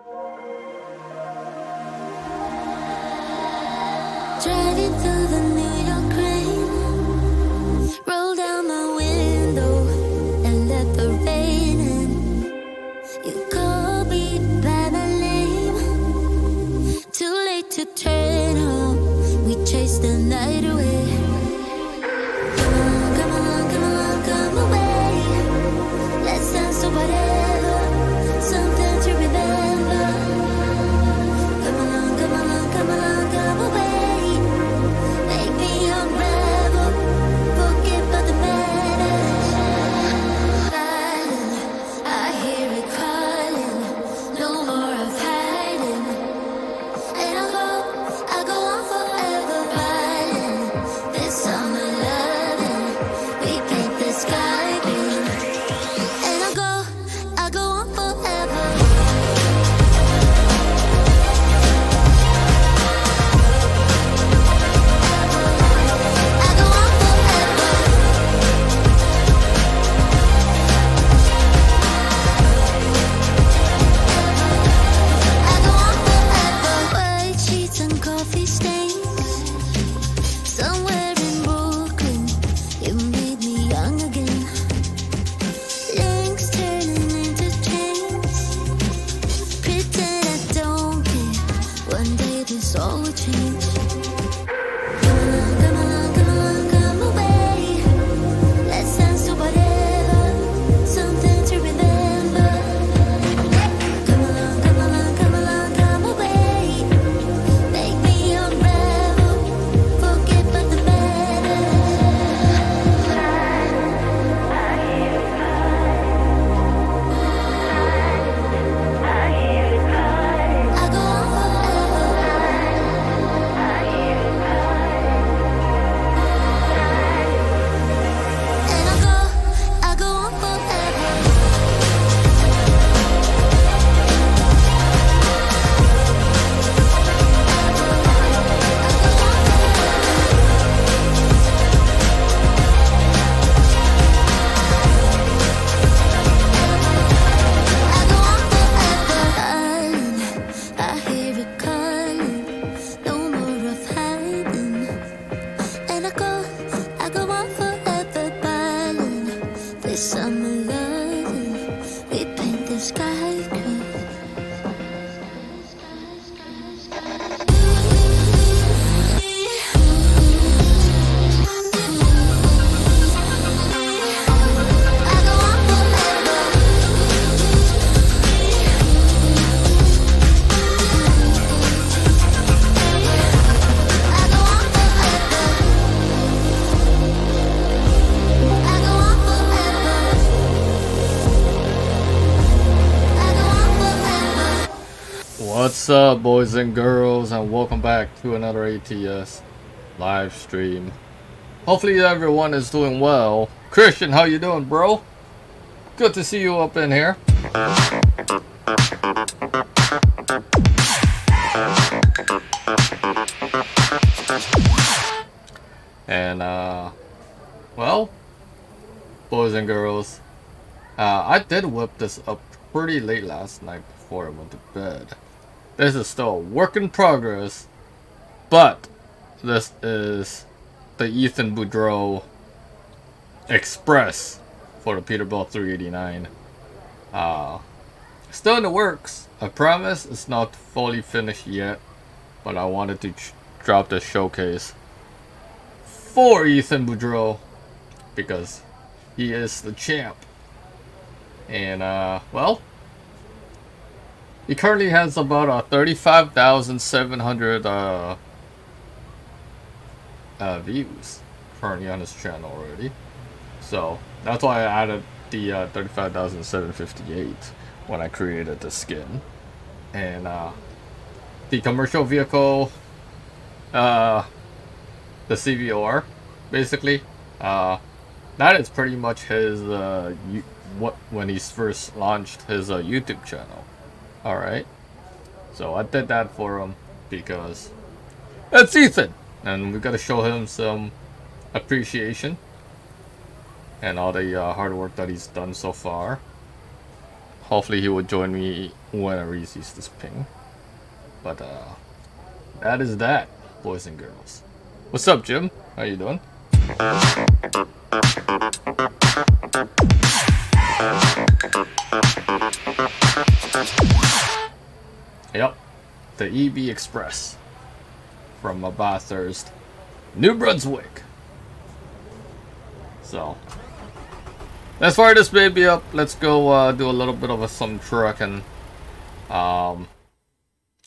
Driving through the New York rain, roll down my window and let the rain in. You call me by my name, too late to turn home. We chase the night away. Come on, come along, come along, come away. Let's dance to whatever, something to remember. Come along, come along, come along, come away. What's up, boys and girls, and welcome back to another ATS live stream. Hopefully everyone is doing well. Christian, how you doing, bro? Good to see you up in here. And well, boys and girls, I did whip this up pretty late last night before I went to bed. This is still a work in progress, but this is the Ethan Boudreau Express for the Peterbilt 389. Still in the works. I promise it's not fully finished yet, but I wanted to drop the showcase for Ethan Boudreau because he is the champ. And well, he currently has about 35,700 views currently on his channel already. So that's why I added the 35,758 when I created the skin. And the commercial vehicle, the CVOR, basically, that is pretty much his when he first launched his YouTube channel. Alright, so I did that for him because it's Ethan, and we gotta show him some appreciation and all the hard work that he's done so far. Hopefully he will join me when I receive this ping. But that is that, boys and girls. What's up, Jim? How you doing? Yep, the EV Express from Bathurst, New Brunswick. So let's fire this baby up. Let's go do a little bit of some trucking. I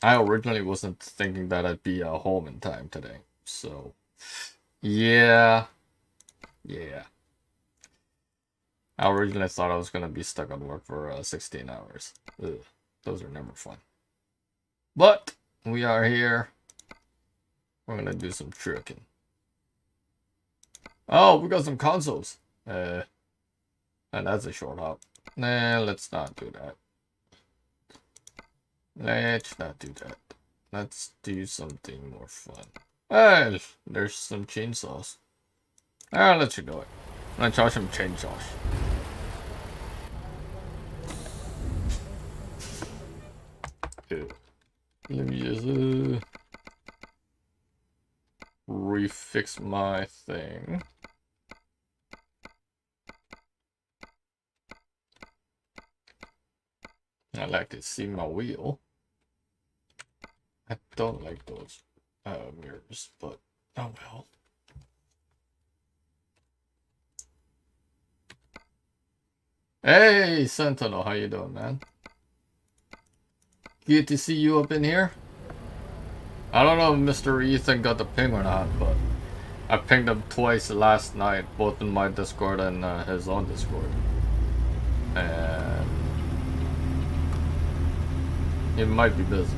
originally wasn't thinking that I'd be home in time today, so yeah. I originally thought I was gonna be stuck at work for 16 hours. Ugh, those are never fun. But we are here. We're gonna do some trucking. Oh, we got some consoles. And that's a short hop. Nah, let's not do that. Let's not do that. Let's do something more fun. Hey, there's some chainsaws. I'll let you do it. I'm gonna charge some chainsaws. Ew. Let me just refix my thing. I like to see my wheel. I don't like those mirrors, but oh well. Hey, Sentinel, how you doing, man? Good to see you up in here. I don't know if Mr. Ethan got the ping or not, but I pinged him twice last night, both in my Discord and his own Discord. And he might be busy.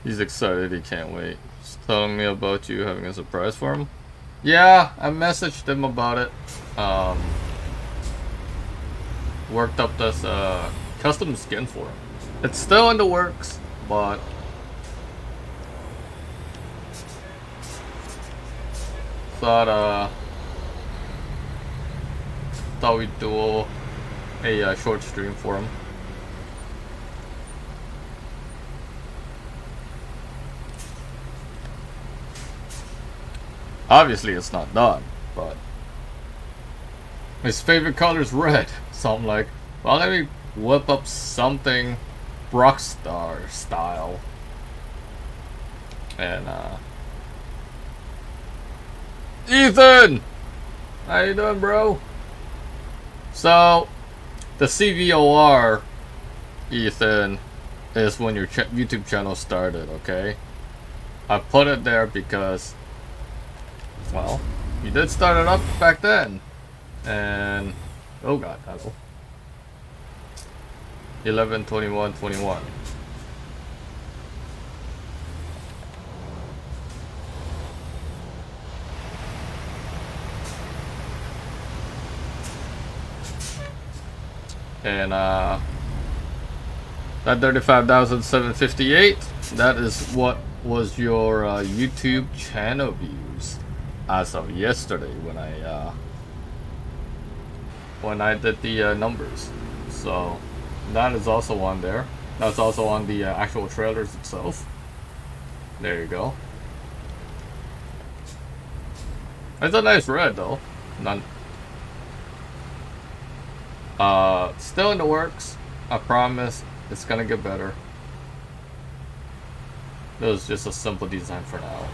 He's excited, he can't wait. He's telling me about you having a surprise for him. Yeah, I messaged him about it. Worked up this custom skin for him. It's still in the works, but thought we'd do a short stream for him. Obviously it's not done, but his favorite color is red, so I'm like, well, let me whip up something Rockstar style. And Ethan! How you doing, bro? So the CVOR, Ethan, is when your YouTube channel started, okay? I put it there because, well, you did start it up back then. And oh god, Apple. 11/21/21. And that 35,758, that is what was your YouTube channel views as of yesterday when I did the numbers. So that is also on there. That's also on the actual trailers itself. There you go. It's a nice red though. Still in the works. I promise it's gonna get better. It was just a simple design for now.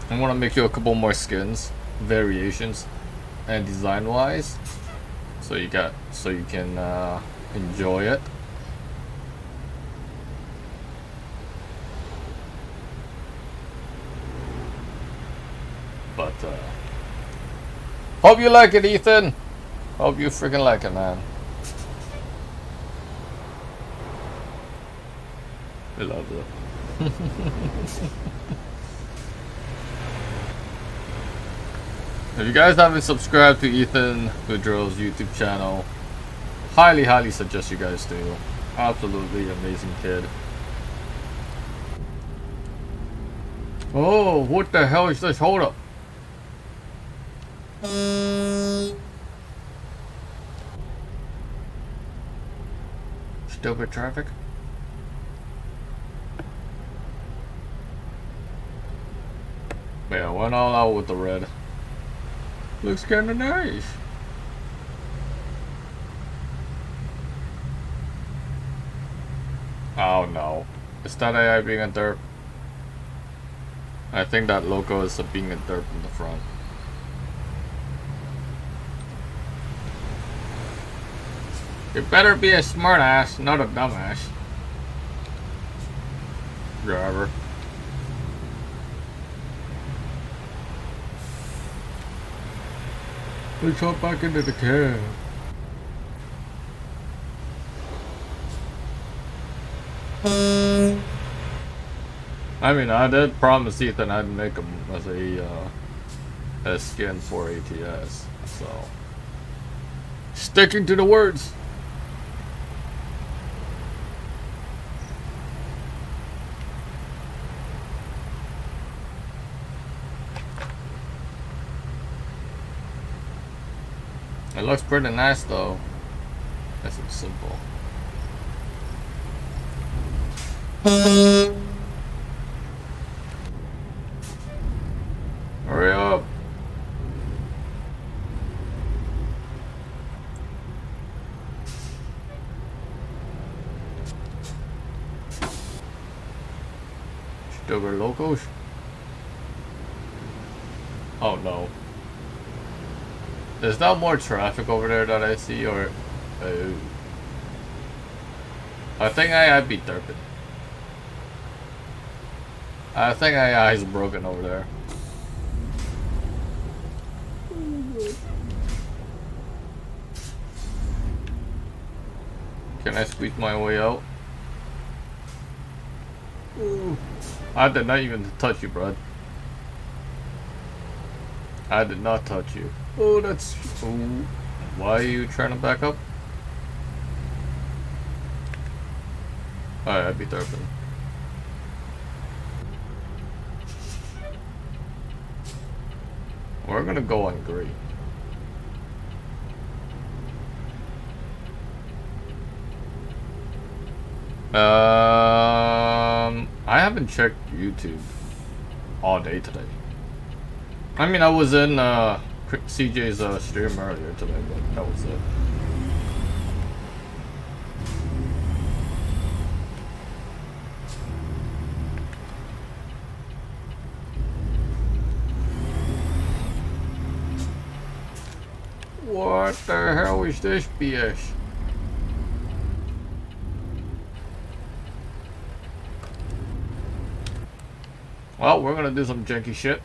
I want to make you a couple more skins, variations, and design wise, so you can enjoy it. But hope you like it, Ethan. Hope you freaking like it, man. I love it. If you guys haven't subscribed to Ethan Boudreau's YouTube channel, highly suggest you guys do. Absolutely amazing kid. Oh, what the hell is this? Hold up. Stupid traffic. Yeah, went all out with the red. Looks kinda nice. Oh no. Is that AI being a derp? I think that logo is being a derp in the front. You better be a smartass, not a dumbass. Driver. Let's hop back into the cab. I mean, I did promise Ethan I'd make him as a skin for ATS, so sticking to the words. It looks pretty nice though. Nice and simple. Hurry up. Sugar locos. Oh no. There's not more traffic over there that I see, or I think I'd be derping. I think AI is broken over there. Can I squeeze my way out? Ooh. I did not even touch you, bud. I did not touch you. Oh, that's... Ooh. Why are you trying to back up? Alright, I'd be derping. We're gonna go on green. I haven't checked YouTube all day today. I mean, I was in CJ's stream earlier today, but that was it. What the hell is this BS? Well, we're gonna do some janky shit.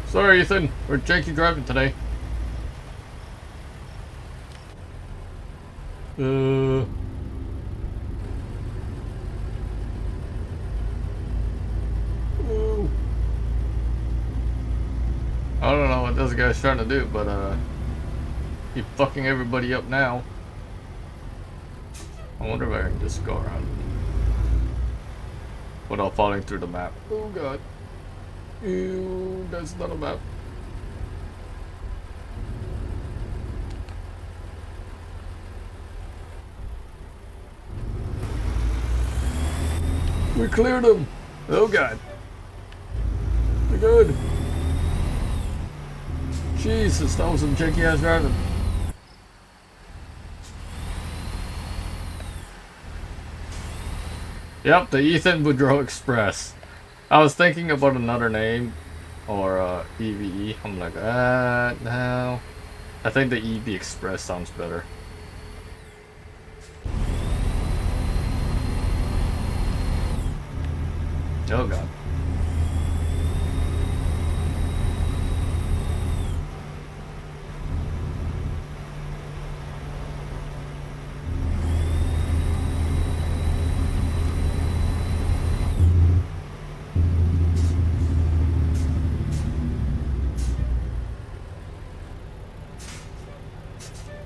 Sorry, Ethan, we're janky driving today. I don't know what this guy's trying to do, but he's fucking everybody up now. I wonder if I can just go around without falling through the map. Oh god. Ew, that's not a map. We cleared him. Oh god. We're good. Jesus, that was some janky ass driving. Yep, the Ethan Boudreau Express. I was thinking about another name, or EVE. I'm like, no. I think the EV Express sounds better. Oh god.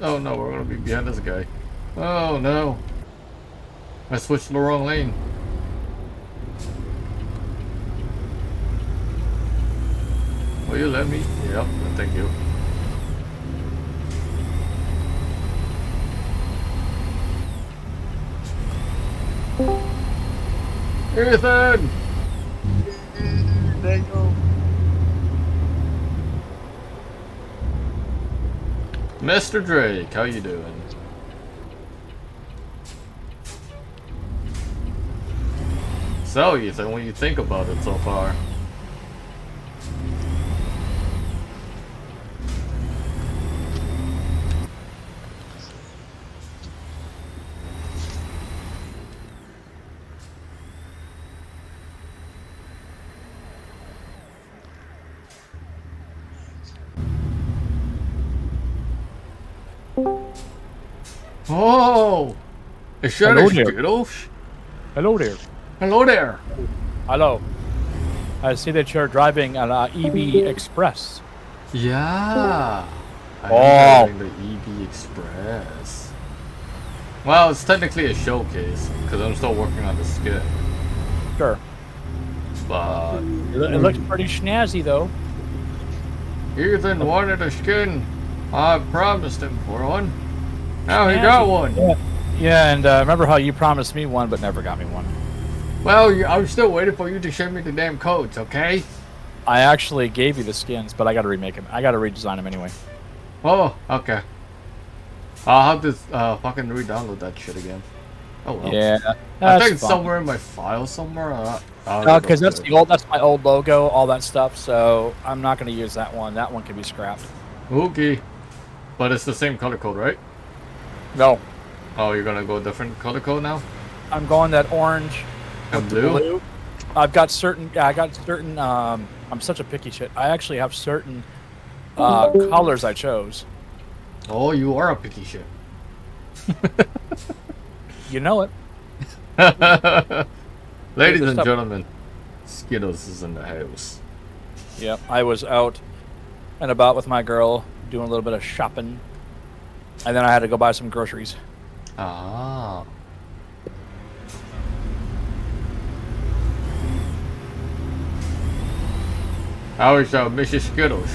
Oh no, we're gonna be behind this guy. Oh no. I switched to the wrong lane. Will you let me? Yep, thank you. Ethan! There you go. Mr. Drake, how you doing? So, Ethan, what do you think about it so far? Oh! Is that Hello a there. Skittles? Hello there. Hello there. Hello. I see that you're driving an EV Express. Yeah. I'm Oh. driving the EV Express. Well, it's technically a showcase because I'm still working on the skin. Sure. But It looks pretty snazzy, though. Ethan wanted a skin. I promised him for one. Now he got one. Yeah, and remember how you promised me one but never got me one? Well, I'm still waiting for you to show me the damn codes, okay? I actually gave you the skins, but I got to remake them. I got to redesign them anyway. Oh, okay. I'll have to fucking re-download that shit again. Oh well. Yeah, I think it's fine. somewhere in my file somewhere. Because that's my old logo, all that stuff. So I'm not going to use that one. That one can be scrapped. Okay. But it's the same color code, right? No, Oh, you're gonna go different color code now? I'm going that orange And with the blue? blue. I've got certain. Yeah, I got certain. I'm such a picky shit. I actually have certain colors I chose. Oh, you are a picky shit. You know it. Ladies This and stuff- gentlemen, Skittles is in the house. Yep. I was out and about with my girl doing a little bit of shopping, and then I had to go buy some groceries. Ah. How is Mrs. Skittles?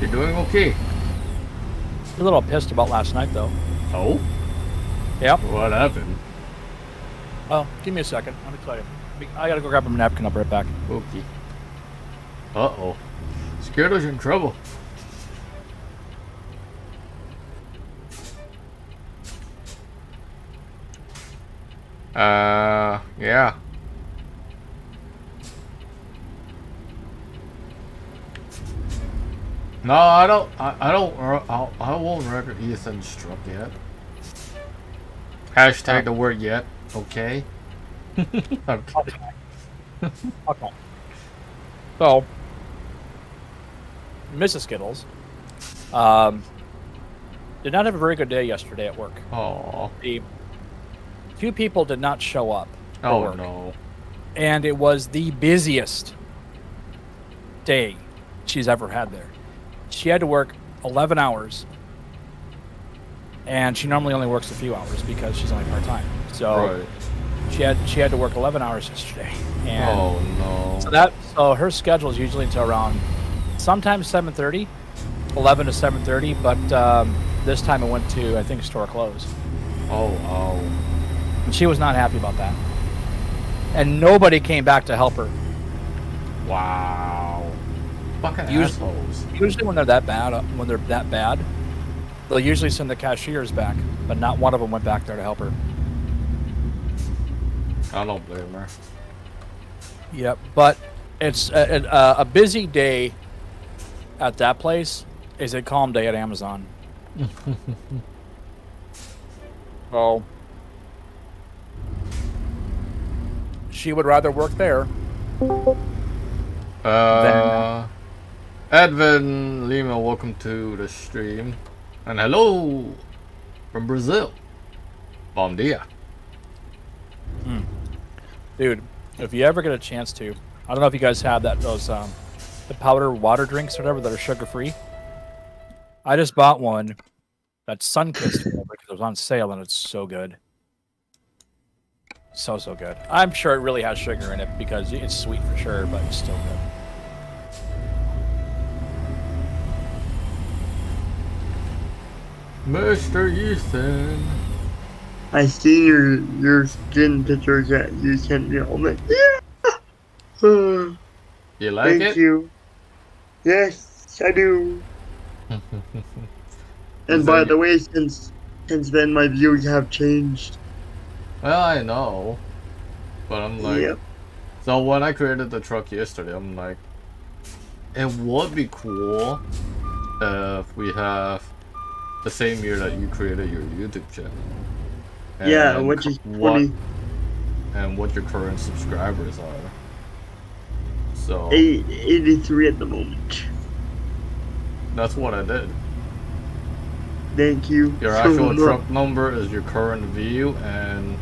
You doing okay? A little pissed about last night, though. Oh? Yep. What happened? Oh, give me a second. Let me tell you. I gotta go grab a napkin. I'll be right back. Okay. Uh-oh. Skittles in trouble. Yeah. No, I don't. I won't record Ethan's truck yet. Hashtag the word yet. Okay. Okay. Okay. So, Mrs. Skittles did not have a very good day yesterday at work. Oh. The two people did not show up for Oh work, no. and it was the busiest day she's ever had there. She had to work 11 hours, and she normally only works a few hours because she's only part-time. So Right. she had to work 11 hours yesterday. And Oh no. so her schedule is usually until around sometimes 7:30, 11 to 7:30, but this time it went to, I think, store close. Oh wow. And she was not happy about that. And nobody came back to help her. Wow. Fucking Usually- assholes. Usually when they're that bad, they'll usually send the cashiers back, but not one of them went back there to help her. I don't blame her. Yep, but it's a busy day at that place is a calm day at Amazon. So she would rather work there. Edvin Lima, welcome to the stream. And hello from Brazil. Bom dia. Dude, if you ever get a chance to, I don't know if you guys have those the powder water drinks or whatever that are sugar free. I just bought one that's sun-kissed because it was on sale and it's so good. So good. I'm sure it really has sugar in it because it's sweet for sure, but it's still good. Mr. Ethan. I see your skin pictures that you sent me. I'm like, yeah. You like Thank it? you. Yes, I do. And Is by that the way, since then, my views have changed. Well, I know. But I'm like... Yep. So when I created the truck yesterday, I'm like... It would be cool if we have the same year that you created your YouTube channel. Yeah, And which is what, funny. and what your current subscribers are. So 83 at the moment. that's what I did. Thank you. Your so actual much. truck number is your current view, and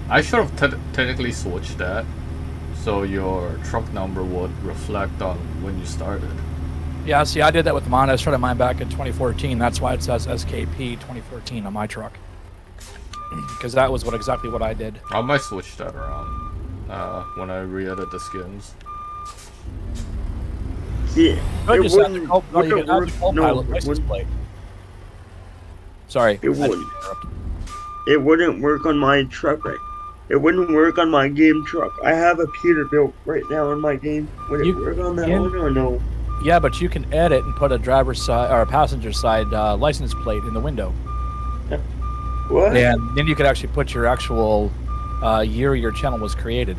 I should have technically switched that so your truck number would reflect on when you started. Yeah, see, I did that with mine. I started mine back in 2014. That's why it says SKP 2014 on my truck. Because that was exactly what I did. I might switch that around when I re-edit the skins. Yeah, I it just have wouldn't, to no, you wouldn't can add work. the Copilot No, it license wouldn't, plate. Sorry. It wouldn't. It wouldn't work on my truck. Right? It wouldn't work on my game truck. I have a Peterbilt right now in my game. Would it You work on that can- one or no? Yeah, but you can edit and put a driver's side or a passenger side license plate in the window. What? And then you could actually put your actual year your channel was created.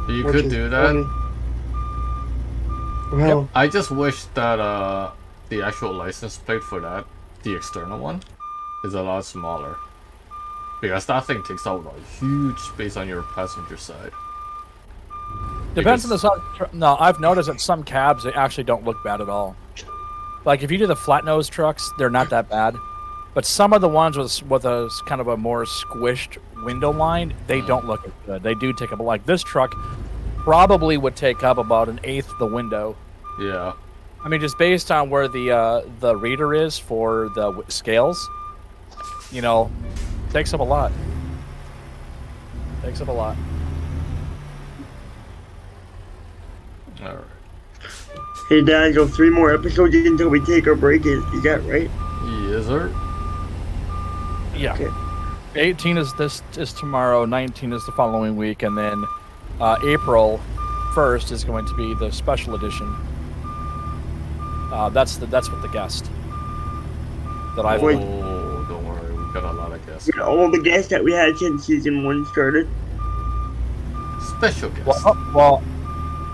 You Which could is do that. funny. Well, I just wish that the actual license plate for that, the external one, is a lot smaller. Because that thing takes up a huge space on your passenger side. Depends on the size. No, I've noticed that some cabs they actually don't look bad at all. Like if you do the flat nose trucks, they're not that bad. But some of the ones with a kind of a more squished window line, they don't look as good. They do take up like this truck probably would take up about an eighth of the window. Yeah. I mean, just based on where the reader is for the scales, you know, takes up a lot. Takes up a lot. Alright. hey Dad, go 3 more episodes until we take our break. Is that right? Yes, sir. Yeah. Okay. 18 is tomorrow, 19 is the following week, and then April 1st is going to be the special edition. That's with the guest that I've. Wait. Oh, don't worry, we've got a lot of guests. With all the guests that we had since season 1 started. Special guests. Well,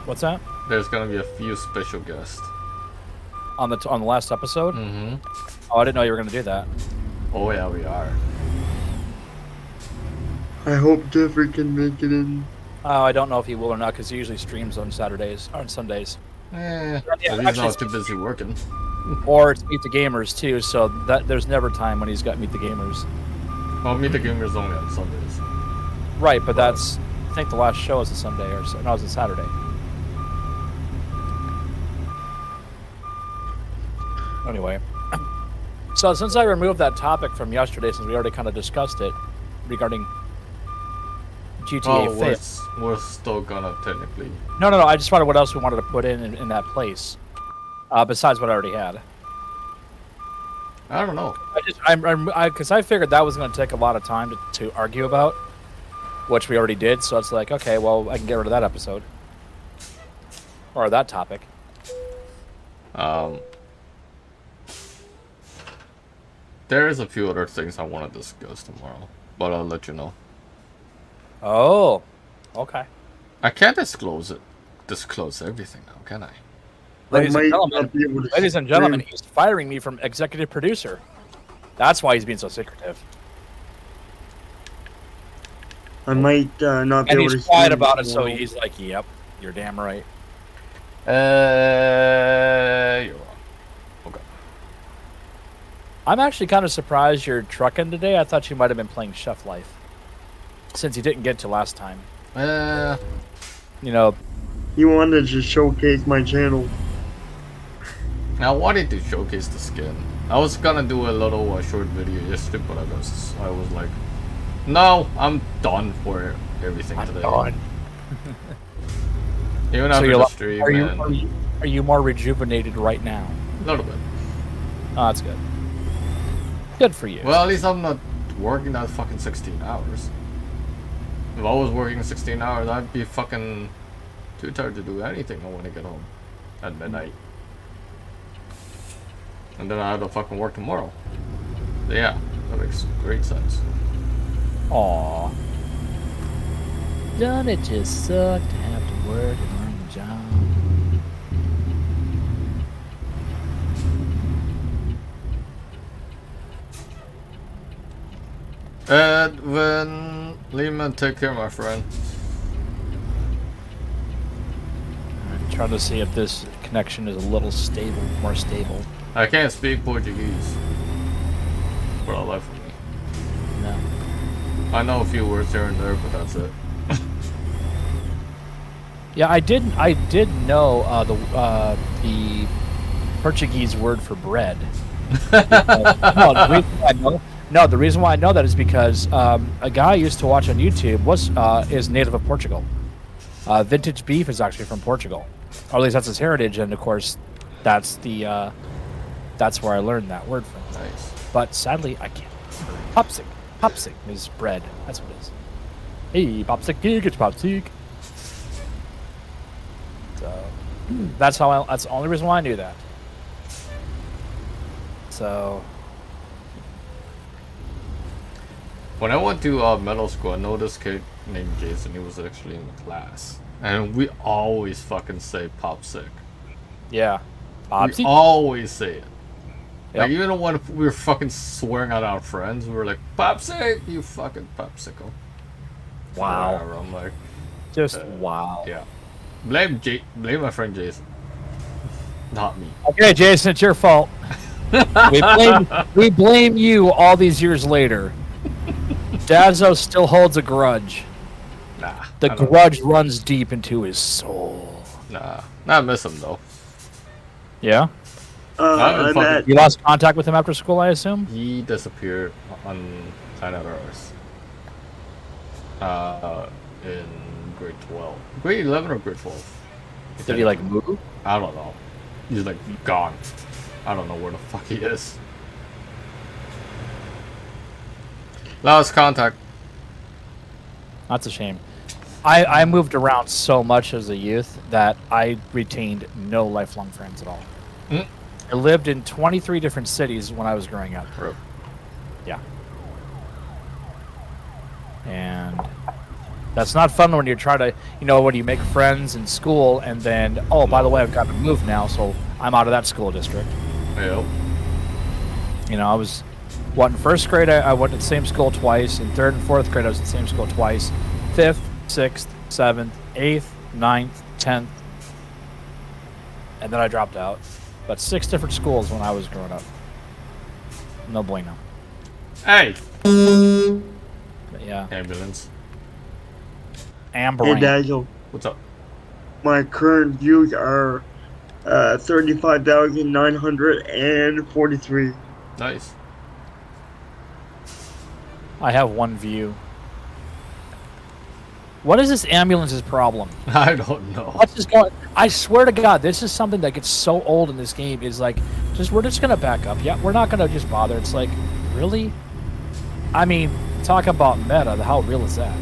what's that? There's gonna be a few special guests. On the last episode? Mm-hmm. Oh, I didn't know you were going to do that. Oh yeah, we are. I hope Jeffrey can make it in. I don't know if he will or not because he usually streams on Saturdays or on Sundays. Yeah, Yeah, he's actually, not too busy working. Or it's Meet the Gamers too, so that there's never time when he's got Meet the Gamers. Well, Meet the Gamers only on Sundays. Right, but that's I think the last show is a Sunday or so. No, it's a Saturday. Anyway, so since I removed that topic from yesterday, since we already kind of discussed it regarding GTA Oh, 5. we're still gonna technically. No. I just wondered what else we wanted to put in that place, besides what I already had. I don't know. Because I figured that was going to take a lot of time to argue about, which we already did. So it's like, okay, well, I can get rid of that episode or that topic. There's a few other things I want to discuss tomorrow, but I'll let you know. Oh, okay. I can't disclose everything now, can I? Ladies I and might gentlemen, not be able to Ladies and gentlemen, stream. he's firing me from executive producer. That's why he's being so secretive. I might not be And able to he's quiet stream about it, so tomorrow. he's like, yep, you're damn right. You're wrong. Okay. I'm actually kind of surprised you're trucking today. I thought you might have been playing Chef Life, since you didn't get to last time. You know, He wanted to showcase my channel. I wanted to showcase the skin. I was gonna do a little short video yesterday, but I was like, no, I'm done for everything today. Done. Even So after you're the like, stream, are you more rejuvenated right now? a little bit. Oh, that's good. Good for you. Well, at least I'm not working that fucking 16 hours. If I was working 16 hours, I'd be fucking too tired to do anything when I get home at midnight. And then I have to fucking work tomorrow. So yeah, that makes great sense. Aw. Don't it just suck to have to work and learn a job? Edwin Lehman, take care, my friend. I'm trying to see if this connection is a little stable, more stable. I can't speak Portuguese for the life of me. No. I know a few words here and there, but that's it. Yeah, I did know the Portuguese word for bread. The reason why I know that is because a guy I used to watch on YouTube is native of Portugal. Vintage Beef is actually from Portugal, or at least that's his heritage, and of course, that's where I learned that word from. Nice. But sadly, I can't. Popsic. Popsic is bread. That's what it is. Hey, Popsic, it's Popsic. So that's the only reason why I knew that. So When I went to middle school, I know this kid named Jason. He was actually in class, and we always fucking say "popsic." yeah, We Popsic. always say it. Yep. Like even when we were fucking swearing at our friends, we were like, "Popsic, you fucking popsicle." Wow. Whatever, I'm like, Just wow. yeah. Blame my friend Jason, not me. Okay, Jason, it's your fault. we blame you all these years later. Dazzo still holds a grudge. Nah. The I don't- grudge runs deep into his soul. Nah. I miss him though. Yeah? I'm fucking- at You lost contact with him after school, I assume? He disappeared on planet Earth. In grade 12. Grade 11 or grade 12? Did he like move? I don't know. He's like gone. I don't know where the fuck he is. Lost contact. That's a shame. I moved around so much as a youth that I retained no lifelong friends at all. Mm. I lived in 23 different cities when I was growing up. Rip. Yeah. And that's not fun when you're trying to, when you make friends in school and then, oh, by the way, I've got to move now, so I'm out of that school district. Yep. I was, in first grade, I went to the same school twice. In third and fourth grade, I was at the same school twice. Fifth, sixth, seventh, eighth, ninth, 10th. And then I dropped out. But 6 different schools when I was growing up. No bueno. Hey! But yeah. Ambulance. Amber. Hey, Daniel. What's up? My current views are 35,943. Nice. I have one view. What is this ambulance's problem? I don't know. What's this going? I swear to God, this is something that gets so old in this game. Is like, we're just gonna back up. Yeah, we're not gonna just bother. It's like, really? I mean, talk about meta. How real is that?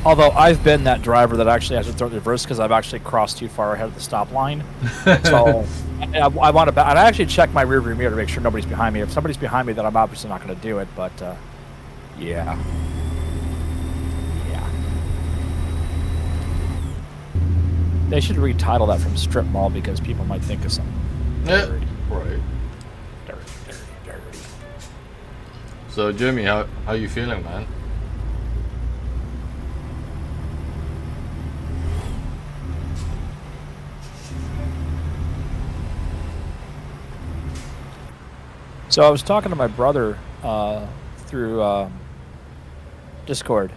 Although I've been that driver that actually has to throw it in reverse because I've actually crossed too far ahead of the stop line. So I want to. And I actually check my rearview mirror to make sure nobody's behind me. If somebody's behind me, then I'm obviously not going to do it. But yeah. They should retitle that from Strip Mall because people might think of something dirty. Right. Dirty. So Jimmy, how you feeling, man? So I was talking to my brother through Discord,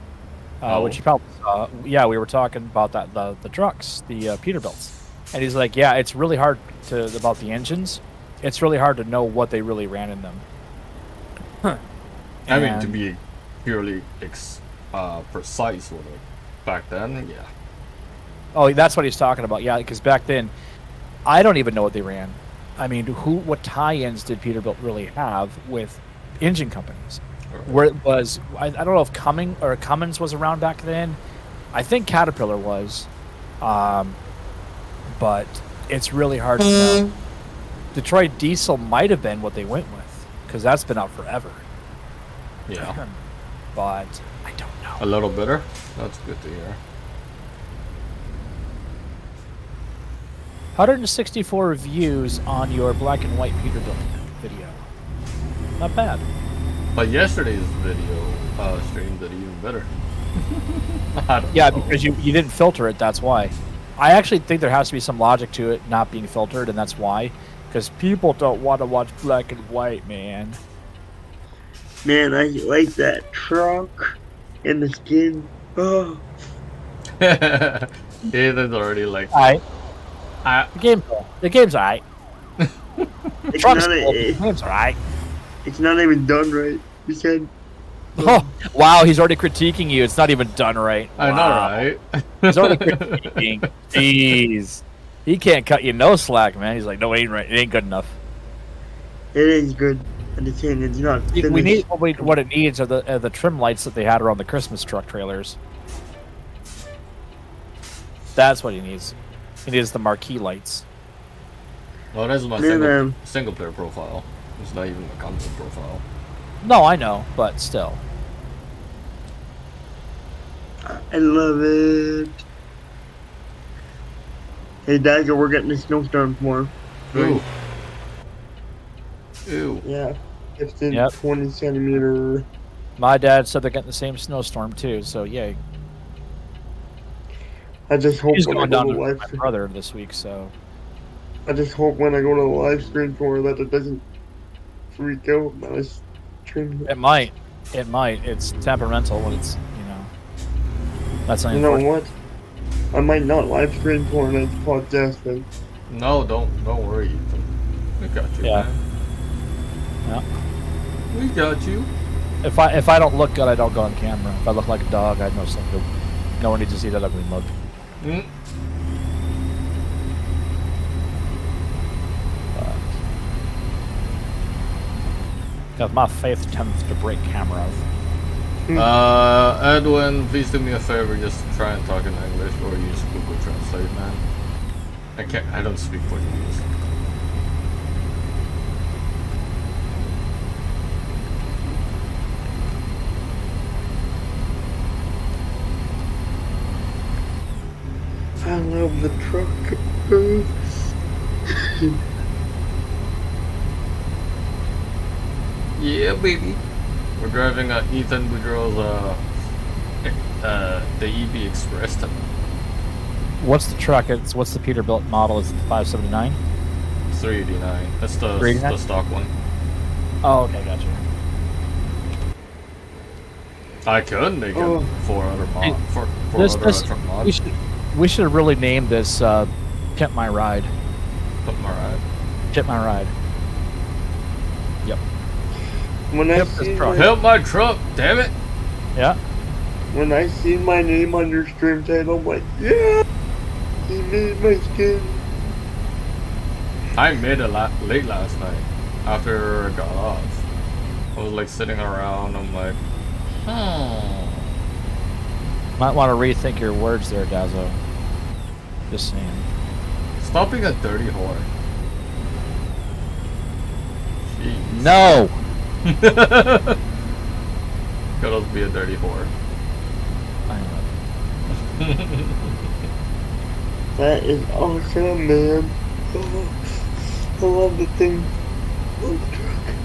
which you probably saw. Yeah, we were talking about that the trucks, the Peterbilts. And he's like, yeah, it's really hard about the engines. It's really hard to know what they really ran in them. I mean, to be purely precise with it back then, yeah. Oh, that's what he's talking about. Yeah, because back then, I don't even know what they ran. I mean, what tie-ins did Peterbilt really have with engine companies? Right. Where it was, I don't know if Cummins was around back then. I think Caterpillar was, but it's really hard to know. Detroit Diesel might have been what they went with, because that's been out forever. Yeah. But I don't know. A little bitter. That's good to hear. 164 views on your black and white Peterbilt video. Not bad. But yesterday's video stream did even better. I don't Yeah, know. because you didn't filter it, that's why. I actually think there has to be some logic to it not being filtered, and that's why. Because people don't want to watch black and white, man. Man, I like that truck and the skin. Oh, Ethan's already like. Alright. I, The game's alright. it's Truck's not, cool, the game's alright. it's not even done right. You said, Oh, wow, he's already critiquing you. It's not even done right. I know, Wow. right? He's already critiquing. Jeez. He can't cut you no slack, man. He's like, no, it ain't right. It ain't good enough. it is good. I'm just saying it's not finished. We need what it needs are the trim lights that they had around the Christmas truck trailers. That's what he needs. He needs the marquee lights. Well, that's my Man, single player profile. It's not even a console profile. No, I know, but still. I love it. Hey, Dagger, we're getting a snowstorm tomorrow. Ooh. Ew. Yeah, it's in Yep. 20 centimeter. My dad said they're getting the same snowstorm too, so yay. I just hope He's when I going go down to to live my stream, brother this week, so I just hope when I go to the live stream for that it doesn't freak out when I stream. it might. It might. It's temperamental when it's that's not You know what? I might not live stream for next podcast then. No, don't worry, Ethan. We got you, Yeah. man. Yeah. We got you. If I don't look good, I don't go on camera. If I look like a dog, I know something. No one needs to see that ugly mug. Mm. Because my faith tends to break cameras. Edwin, please do me a favor. Just try and talk in English or use Google Translate, man. I don't speak Portuguese. I love the truck. Yeah, baby. We're driving Ethan Boudreau's the EB Express tonight. What's the truck? What's the Peterbilt model? Is it the 579? 389. That's the 389? stock one. Oh, okay, gotcha. I could make Oh. it for other mod for This, other this electric mods. we should have really named this Pimp My Ride. Put my ride. Pimp My Ride. Yep. When I Yep, see this truck. my, Help my truck, damn it! Yeah. when I see my name on your stream title, I'm like, yeah, he made my skin. I made it late last night after I got off. I was like sitting around. I'm like, Might want to rethink your words there, Dazzo. Just saying. stop being a dirty whore. Jeez. No! Girls be a dirty whore. I know. That is awesome, man. Oh, I love the thing. Love the truck.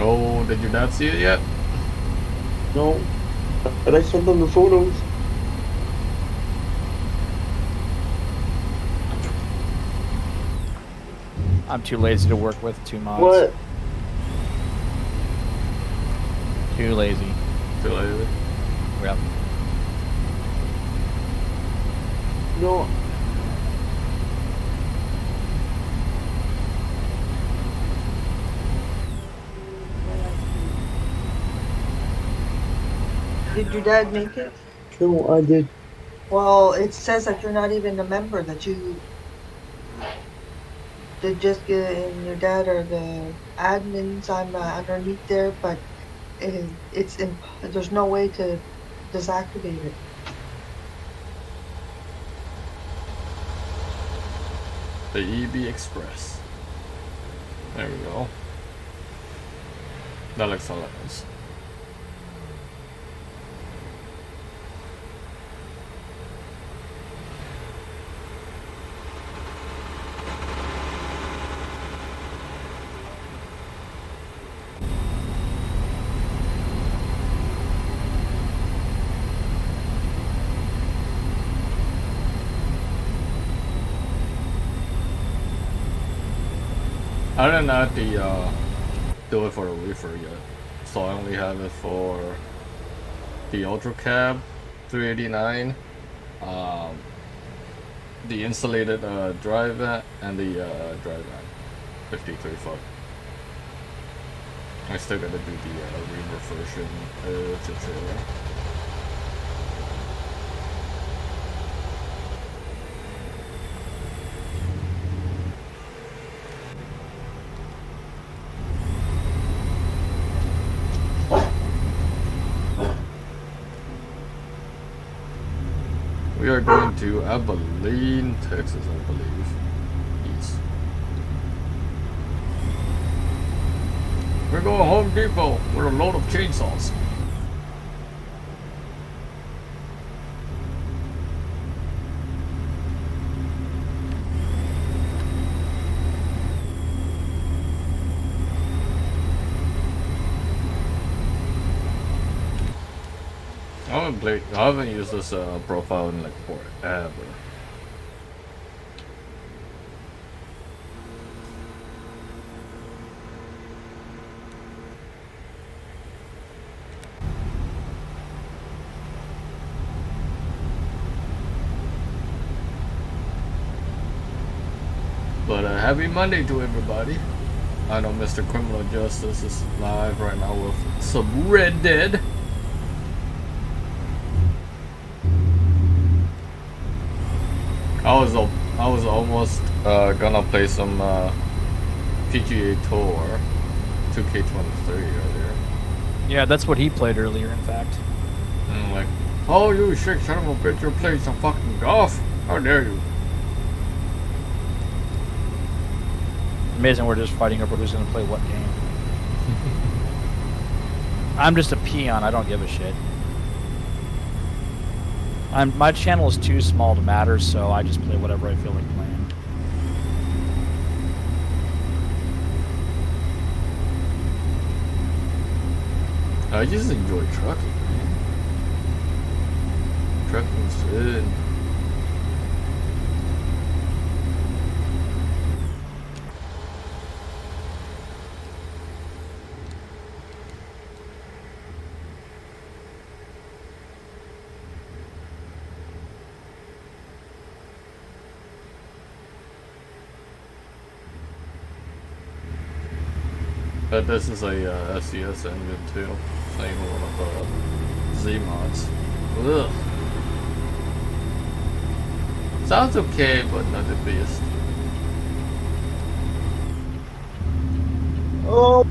Oh, did you not see it yet? No, but I sent them the photos. I'm too lazy to work with two mods. What? Too lazy. Too lazy. Yep. No. Did your dad make it? No, I did. Well, it says that you're not even a member. That you did just get and your dad are the admins on underneath there, but there's no way to deactivate it. The EB Express. There we go. That looks so nice. I didn't add the do it for the reefer yet, so I only have it for the Ultra Cab 389, the insulated drive vent, and the drive vent 53 foot. I still gotta do the reefer version tutorial. We are going to Abilene, Texas, I believe. Yes. We're going Home Depot with a load of chainsaws. I haven't used this profile in like forever. But happy Monday to everybody. I know Mr. Criminal Justice is live right now with some Red Dead. I was almost gonna play some PGA Tour 2K23 earlier. Yeah, that's what he played earlier, in fact. And I'm like, oh, you sick son of a bitch, you're playing some fucking golf? How dare you? Amazing we're just fighting over who's going to play what game. I'm just a peon, I don't give a shit. My channel is too small to matter, so I just play whatever I feel like playing. I just enjoy trucking, man. Trucking's good. But this is a SES engine too, same one of Z mods. Ugh. Sounds okay, but not the best. Oh.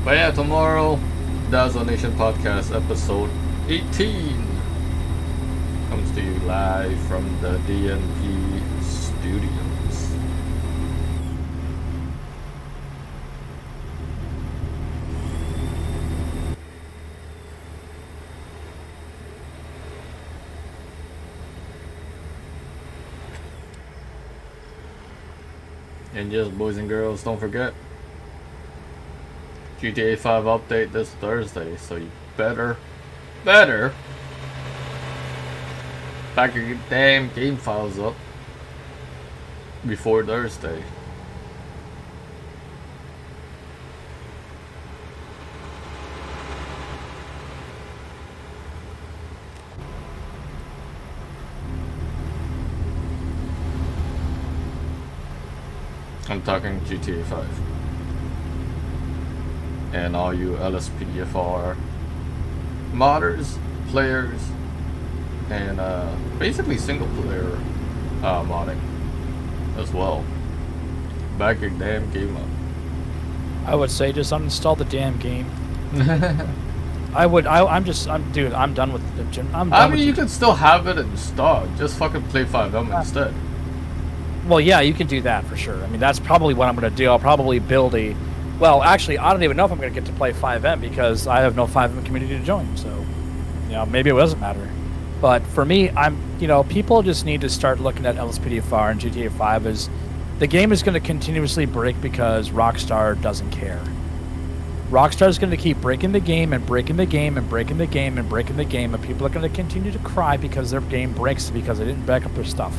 But yeah, tomorrow, Dazzle Nation Podcast episode 18 comes to you live from the DNP studios. And yes, boys and girls, don't forget, GTA 5 update this Thursday, so you better back your damn game files up before Thursday. I'm talking GTA 5. And all you LSPDFR modders, players, and basically single player modding as well. Back your damn game up. I would say just uninstall the damn game. Dude, I'm done with the gym. I mean, you can still have it installed. Just fucking play 5M instead. Well, yeah, you can do that for sure. I mean, that's probably what I'm going to do. I'll probably build a... Well, actually, I don't even know if I'm going to get to play 5M because I have no 5M community to join. So, maybe it doesn't matter. But for me, people just need to start looking at LSPDFR and GTA 5 as the game is going to continuously break because Rockstar doesn't care. Rockstar is going to keep breaking the game and breaking the game and breaking the game and breaking the game, and people are going to continue to cry because their game breaks because they didn't back up their stuff.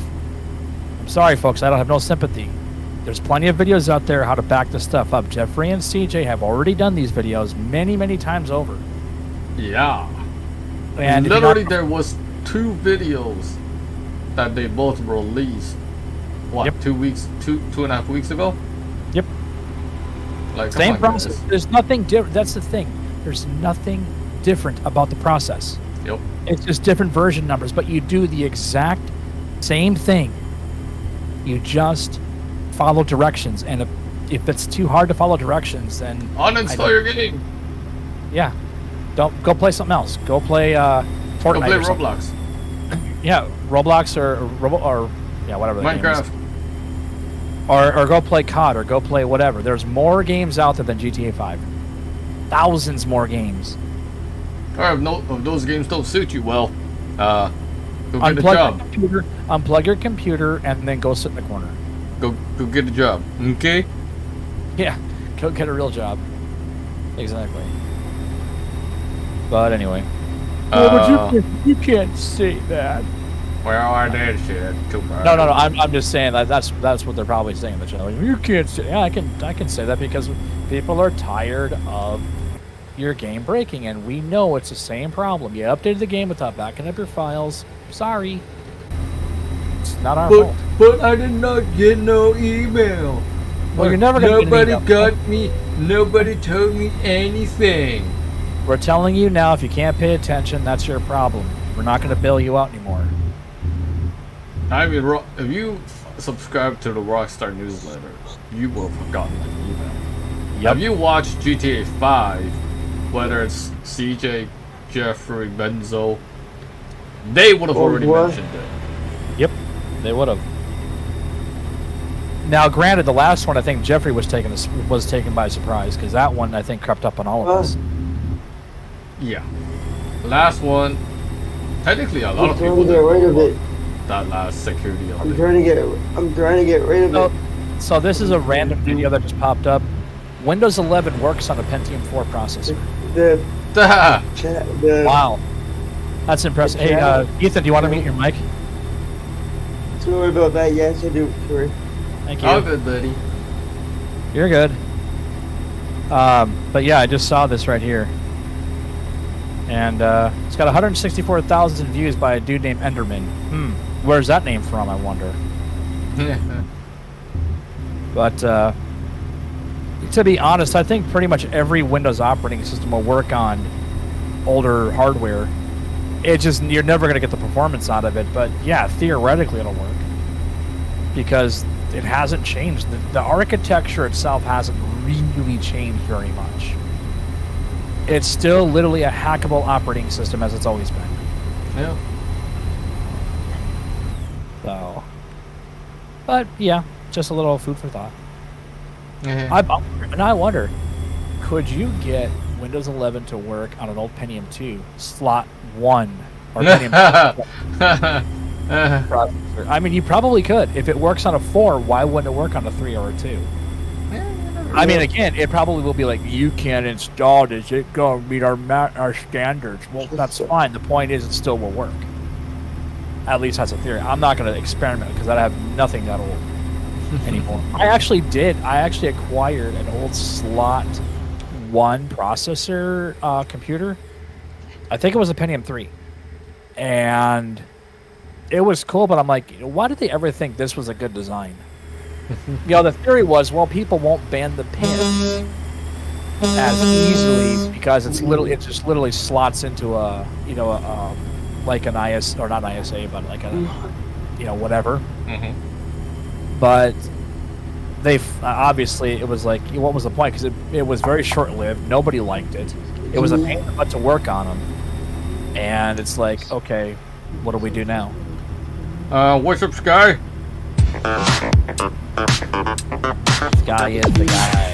I'm sorry, folks. I don't have no sympathy. There's plenty of videos out there how to back this stuff up. Jeffrey and CJ have already done these videos many, many times over. Yeah. And literally, there was 2 videos that they both released. What? Yep. 2 weeks, 2.5 weeks ago? Yep. Like, Same come on, process. guys. There's nothing different. That's the thing. There's nothing different about the process. Yep. It's just different version numbers, but you do the exact same thing. You just follow directions, and if it's too hard to follow directions, then Uninstall your game. Yeah, don't go play something else. Go play Fortnite. Go play or something. Roblox. Yeah, Roblox or whatever. The Minecraft. Game is. Or go play COD or go play whatever. There's more games out there than GTA 5. Thousands more games. Or if those games don't suit you, well, go get a job. Unplug your computer and then go sit in the corner. Go get a job. Okay? Yeah, go get a real job. Exactly. But anyway. But you can't say that. Well, I did shit. Too bad. No. I'm just saying that's what they're probably saying in the channel. You can't say. Yeah, I can say that because people are tired of your game breaking, and we know it's the same problem. You updated the game without backing up your files. Sorry, it's not our fault. But I did not get no email. Well, you're never gonna Nobody get an email. got me. Nobody told me anything. We're telling you now. If you can't pay attention, that's your problem. We're not going to bail you out anymore. I mean, if you subscribe to the Rockstar newsletter, you will have gotten an email. Yep. If you watch GTA 5, whether it's CJ, Jeffrey, Benzo, they would have already mentioned it. Yep, they would have. Now, granted, the last one I think Jeffrey was taken by surprise because that one I think crept up on all of us. Yeah, last one. Technically, a lot of people get rid of it. That last security update. I'm trying to get rid of it. So this is a random video that just popped up. Windows 11 works on a Pentium 4 processor. Wow, that's impressive. Hey, Ethan, do you want to mute your mic? Sorry about that. Yes, I do. Sorry. Thank you. All good, buddy. You're good. But yeah, I just saw this right here. And it's got 164,000 views by a dude named Enderman. Where's that name from, I wonder? But to be honest, I think pretty much every Windows operating system will work on older hardware. It just, you're never going to get the performance out of it. But yeah, theoretically it'll work. Because it hasn't changed. The architecture itself hasn't really changed very much. It's still literally a hackable operating system as it's always been. Yeah. So, but yeah, just a little food for thought. I wonder, could you get Windows 11 to work on an old Pentium 2 slot 1 or Pentium 2 processor? I mean, you probably could. If it works on a 4, why wouldn't it work on a 3 or a 2? I mean, again, it probably will be like, you can't install this. It's going to meet our standards. Well, that's fine. The point is, it still will work. At least that's a theory. I'm not going to experiment because I have nothing that old anymore. I actually acquired an old slot 1 processor computer. I think it was a Pentium 3. And it was cool, but I'm like, why did they ever think this was a good design? The theory was, well, people won't ban the pin as easily because it just literally slots into like an IS or not ISA, but like a whatever. Mm-hmm. But they obviously it was like, what was the point? Because it was very short lived. Nobody liked it. It was a pain in the butt to work on them, and it's like, okay, what do we do now? What's up, Sky? Sky is the guy.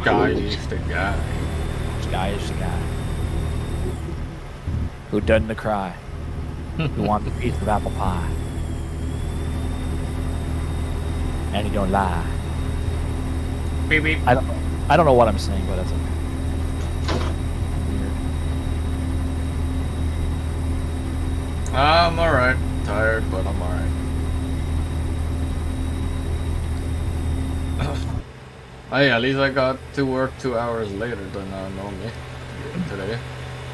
Sky is the guy. Sky is the guy. Who doesn't cry? Who wants a piece of apple pie? And he don't lie. Beep, beep. I don't know what I'm saying, but that's okay. Weird. I'm alright. Tired, but I'm alright. Hey, at least I got to work 2 hours later than normally today.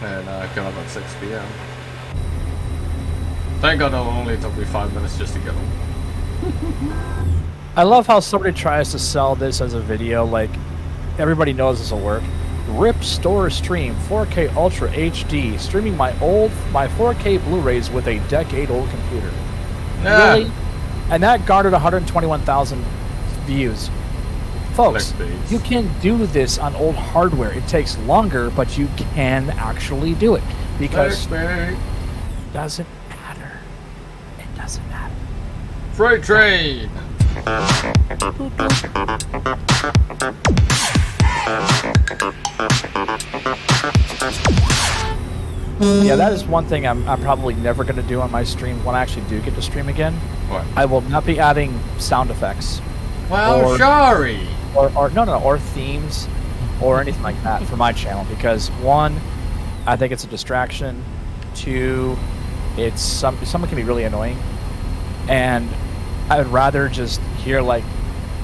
And I came up at 6 p.m. Thank God it only took me 5 minutes just to get home. I love how somebody tries to sell this as a video, like everybody knows this will work. Rip store stream 4K Ultra HD, streaming my 4K Blu-rays with a decade-old computer. Yeah. Really? And that garnered 121,000 views. Folks, Clickbait. you can do this on old hardware. It takes longer, but you can actually do it because Clickbait. it doesn't matter. It doesn't matter. Freight train. Yeah, that is one thing I'm probably never going to do on my stream when I actually do get to stream again. What? I will not be adding sound effects. Well, Or- sorry. or themes or anything like that for my channel because one, I think it's a distraction. Two, it's someone can be really annoying, and I would rather just hear like,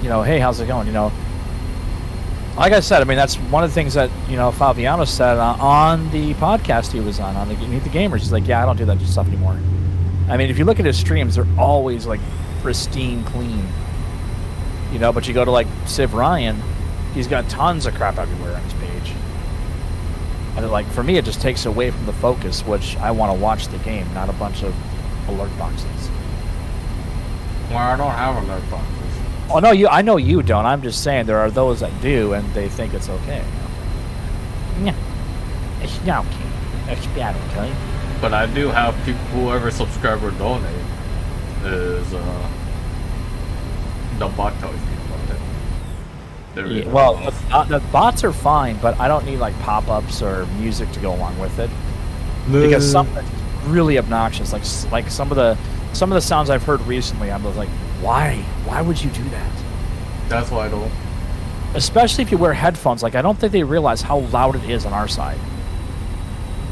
hey, how's it going? Like I said, I mean that's one of the things that Fabiano said on the podcast he was on the Meet the Gamers. He's like, yeah, I don't do that stuff anymore. I mean, if you look at his streams, they're always like pristine, clean. But you go to like Civ Ryan, he's got tons of crap everywhere on his page. And like for me, it just takes away from the focus, which I want to watch the game, not a bunch of alert boxes. Well, I don't have alert boxes. Oh no, I know you don't. I'm just saying there are those that do, and they think it's okay. Yeah, it's not okay. It's bad, okay. But I do have people, whoever subscriber donate is the bot tells me about it. There is Well, the bots are fine, but I don't need like pop-ups or music to go along with it because some of it's really obnoxious. Like some of the sounds I've heard recently, I was like, why? Why would you do that? That's why I don't. Especially if you wear headphones. Like I don't think they realize how loud it is on our side.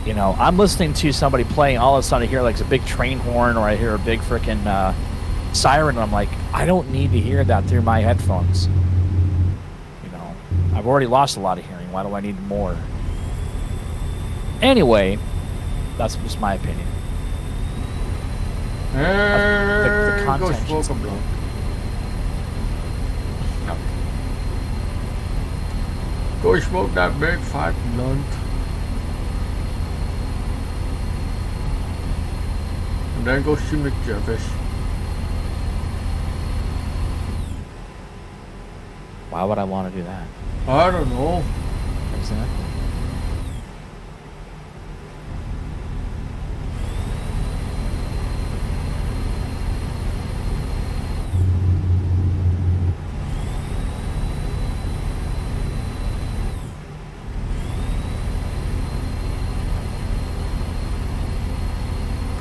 I'm listening to somebody playing, all of a sudden I hear like a big train horn or I hear a big freaking siren, and I'm like, I don't need to hear that through my headphones. I've already lost a lot of hearing. Why do I need more? Anyway, that's just my opinion. The Go content smoke should a blunt. No. Go smoke that big fat blunt. And then go see McJeffish. Why would I want to do that? I don't know. Exactly.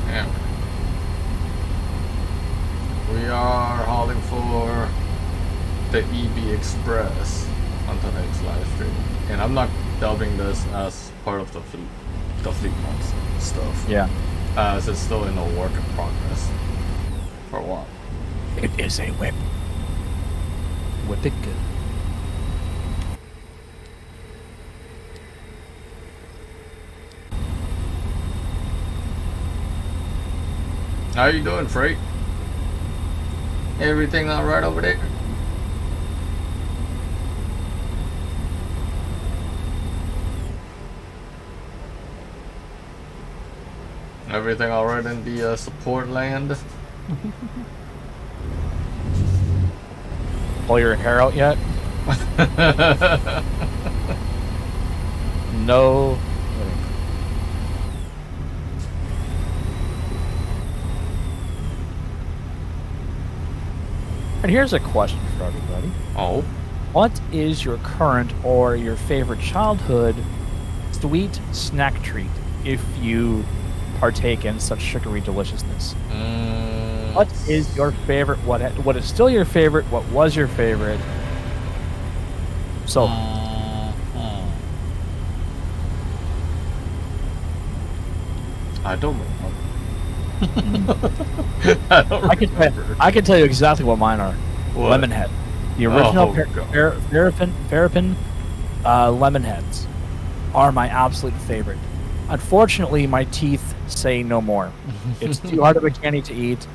Yeah. We are hauling for the EB Express on tonight's live stream, and I'm not dubbing this as part of the fleet months stuff. Yeah. As it's still in a work in progress. For what? It is a whip. Whip it good. How you doing, Freight? Everything all right over there? Everything all right in the support land? Pull your hair out yet? No. And here's a question for everybody. Oh. What is your current or your favorite childhood sweet snack treat if you partake in such sugary deliciousness? What is your favorite? What is still your favorite? What was your favorite? So, I don't remember. I can tell you exactly what mine are. What? Lemon head. The original God. Farrapin lemon heads are my absolute favorite. Unfortunately, my teeth say no more. It's too hard of a candy to eat.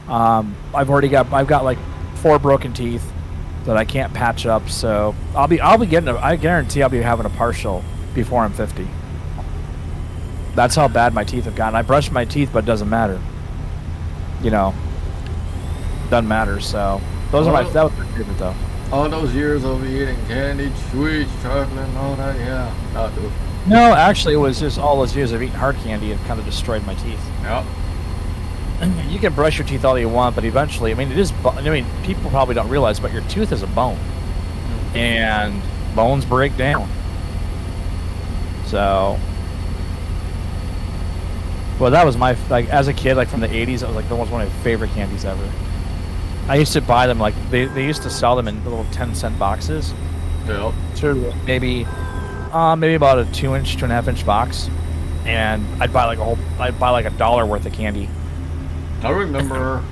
I've got like 4 broken teeth that I can't patch up. So I'll be getting. I guarantee I'll be having a partial before I'm 50. That's how bad my teeth have gotten. I brush my teeth, but it doesn't matter. You know, doesn't matter. So that was my favorite though. All those years of eating candy, sweets, chocolate, and all that, yeah. I'll do. No, actually, it was just all those years of eating hard candy. It kind of destroyed my teeth. Yep. You can brush your teeth all you want, but eventually, I mean, people probably don't realize, but your tooth is a bone, and bones break down. So, well, that was my, like, as a kid, like from the 80s, that was like almost one of my favorite candies ever. I used to buy them, like, they used to sell them in little 10-cent boxes. Yep. So maybe about a 2-inch, 2.5-inch box, and I'd buy like $1 worth of candy. I remember,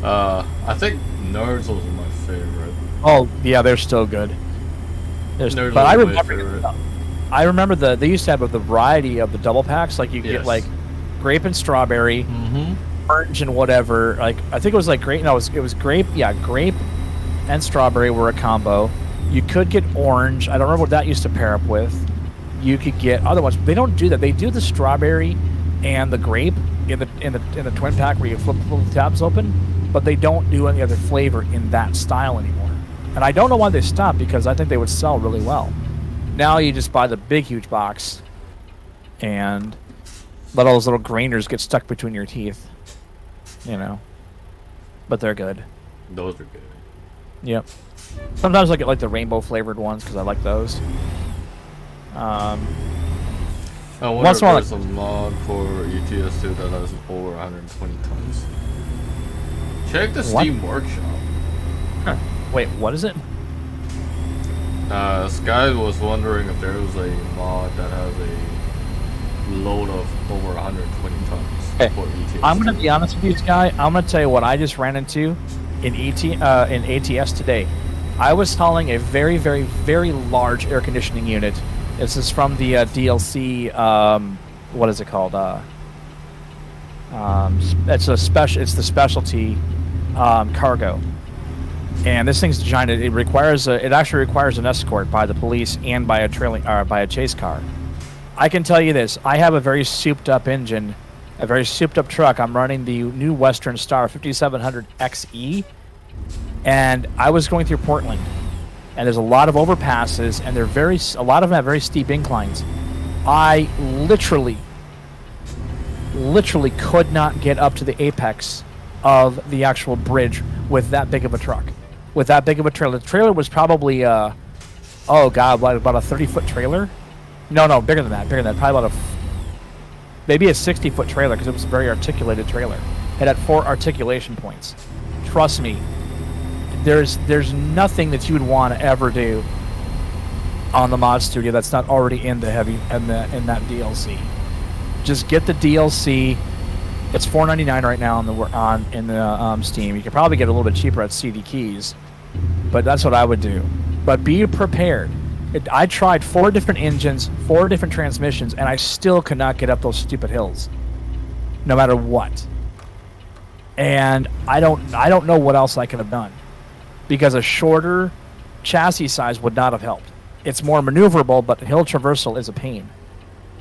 I think Nerds was my favorite. Oh yeah, they're still good. Nerds But was I remember they used to have the variety of the double packs. Like you could get like grape and strawberry, orange and whatever. Like I think it was like grape. No, it was grape. Yeah, grape and strawberry were a combo. You could get orange. I don't remember what that used to pair up with. You could get other ones. They don't do that. They do the strawberry and the grape in the twin pack where you flip the tabs open, but they don't do any other flavor in that style anymore. And I don't know why they stopped, because I think they would sell really well. Now you just buy the big huge box and let all those little grainers get stuck between your teeth. You know. But they're good. Those are good. Yep. Sometimes I get like the rainbow flavored ones because I like those. I wonder if there's a mod for ETS2 that has over 120 tons. Check the Steam Workshop. Huh. Wait, what is it? This guy was wondering if there was a mod that has a load of over 120 tons for ETS2. I'm going to be honest with you, Sky. I'm going to tell you what I just ran into in ATS today. I was hauling a very, very, very large air conditioning unit. This is from the DLC. What is it called? It's the specialty cargo, and this thing's giant. It actually requires an escort by the police and by a chase car. I can tell you this: I have a very souped-up engine, a very souped-up truck. I'm running the new Western Star 5700 XE, and I was going through Portland. And there's a lot of overpasses, and a lot of them have very steep inclines. I literally could not get up to the apex of the actual bridge with that big of a truck, with that big of a trailer. The trailer was probably, about a 30-foot trailer. No, bigger than that. Probably maybe a 60-foot trailer, because it was a very articulated trailer. It had 4 articulation points. Trust me. There's nothing that you would want to ever do on the mod studio that's not already in the in that DLC. Just get the DLC. It's $4.99 right now in the Steam. You could probably get a little bit cheaper at CD Keys, but that's what I would do. But be prepared. I tried 4 different engines, 4 different transmissions, and I still could not get up those stupid hills, no matter what. and I don't know what else I could have done, because a shorter chassis size would not have helped. It's more maneuverable, but hill traversal is a pain.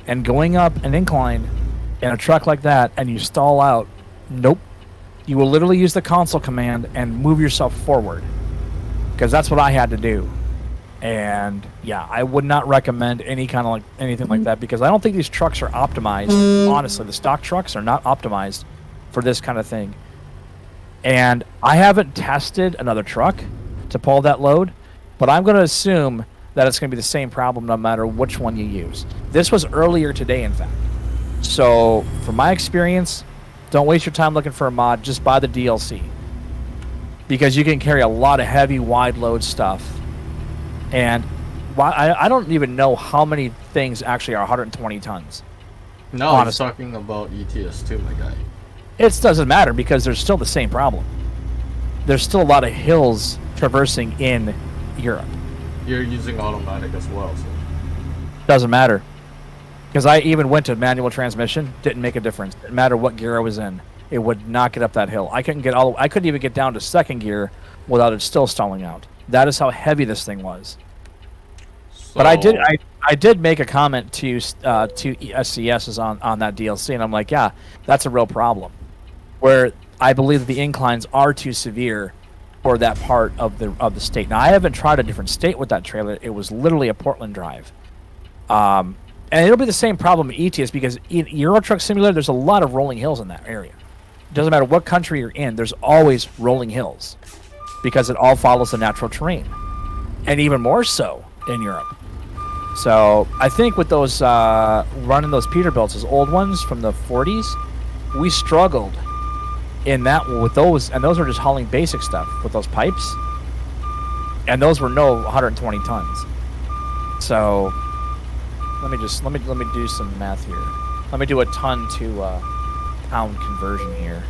And going up an incline in a truck like that and you stall out, nope. You will literally use the console command and move yourself forward, because that's what I had to do. And yeah, I would not recommend anything like that, because I don't think these trucks are optimized. Honestly, the stock trucks are not optimized for this kind of thing. And I haven't tested another truck to pull that load, but I'm going to assume that it's going to be the same problem no matter which one you use. This was earlier today, in fact. So, from my experience, don't waste your time looking for a mod. Just buy the DLC, because you can carry a lot of heavy, wide load stuff. And I don't even know how many things actually are 120 tons. No, I'm talking about ETS2, my guy. It doesn't matter, because there's still the same problem. There's still a lot of hills traversing in Europe. You're using automatic as well, so. Doesn't matter. Because I even went to manual transmission, didn't make a difference. Didn't matter what gear I was in. It would not get up that hill. I couldn't even get down to second gear without it still stalling out. That is how heavy this thing was. So, But I did make a comment to SCSs on that DLC, and I'm like, yeah, that's a real problem. Where I believe that the inclines are too severe for that part of the state. Now, I haven't tried a different state with that trailer. It was literally a Portland drive. And it'll be the same problem in ETS, because in Euro Truck Simulator, there's a lot of rolling hills in that area. It doesn't matter what country you're in, there's always rolling hills, because it all follows the natural terrain. And even more so in Europe. So I think with those running those Peterbilts, those old ones from the 40s, we struggled in that with those, and those were just hauling basic stuff with those pipes, and those were no 120 tons. So let me do some math here. Let me do a ton to pound conversion here.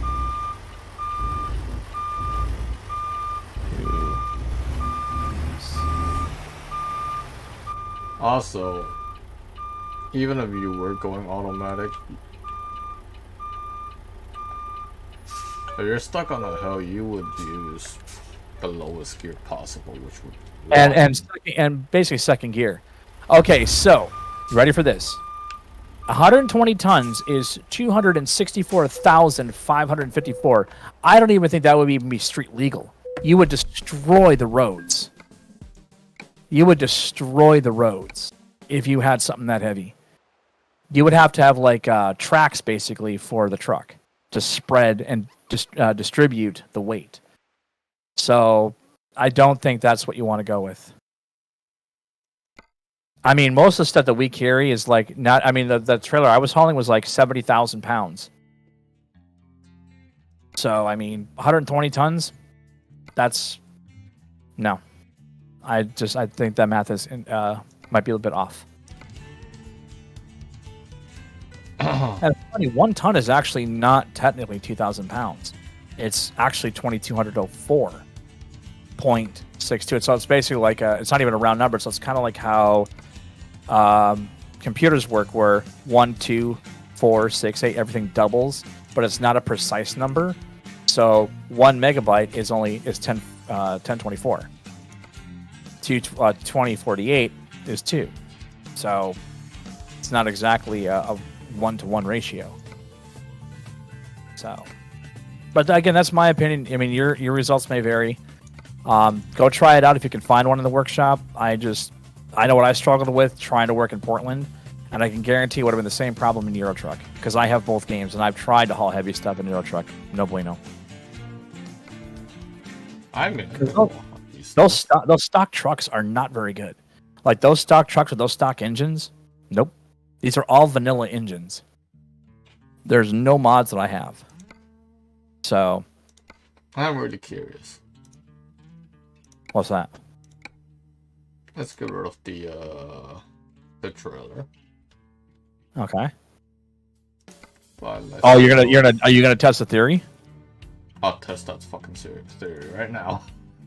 Also, even if you were going automatic, if you're stuck on a hill, you would use the lowest gear possible, which would and basically second gear. Okay, so ready for this? 120 tons is 264,554. I don't even think that would even be street legal. You would destroy the roads. You would destroy the roads if you had something that heavy. You would have to have like tracks basically for the truck to spread and distribute the weight. So I don't think that's what you want to go with. I mean, most of the stuff that we carry is like not. I mean, the trailer I was hauling was like 70,000 pounds. So I mean, 120 tons. That's no. I think that math is might be a little bit off. And it's funny, 1 ton is actually not technically 2,000 pounds. It's actually 2,204.62. So it's basically like it's not even a round number. So it's kind of like how computers work, where 1, 2, 4, 6, 8, everything doubles, but it's not a precise number. So 1 megabyte is 1024. 2048 is 2. So it's not exactly a 1-to-1 ratio. So, but again, that's my opinion. I mean, your results may vary. Go try it out if you can find one in the workshop. I know what I struggled with trying to work in Portland, and I can guarantee it would have been the same problem in Euro Truck, because I have both games and I've tried to haul heavy stuff in Euro Truck. No bueno. I'm in. Those stock trucks are not very good. Like those stock trucks with those stock engines, nope. These are all vanilla engines. There's no mods that I have. So, I'm really curious. What's that? Let's get rid of the trailer. Okay. But are you gonna test the theory? I'll test that fucking theory right now.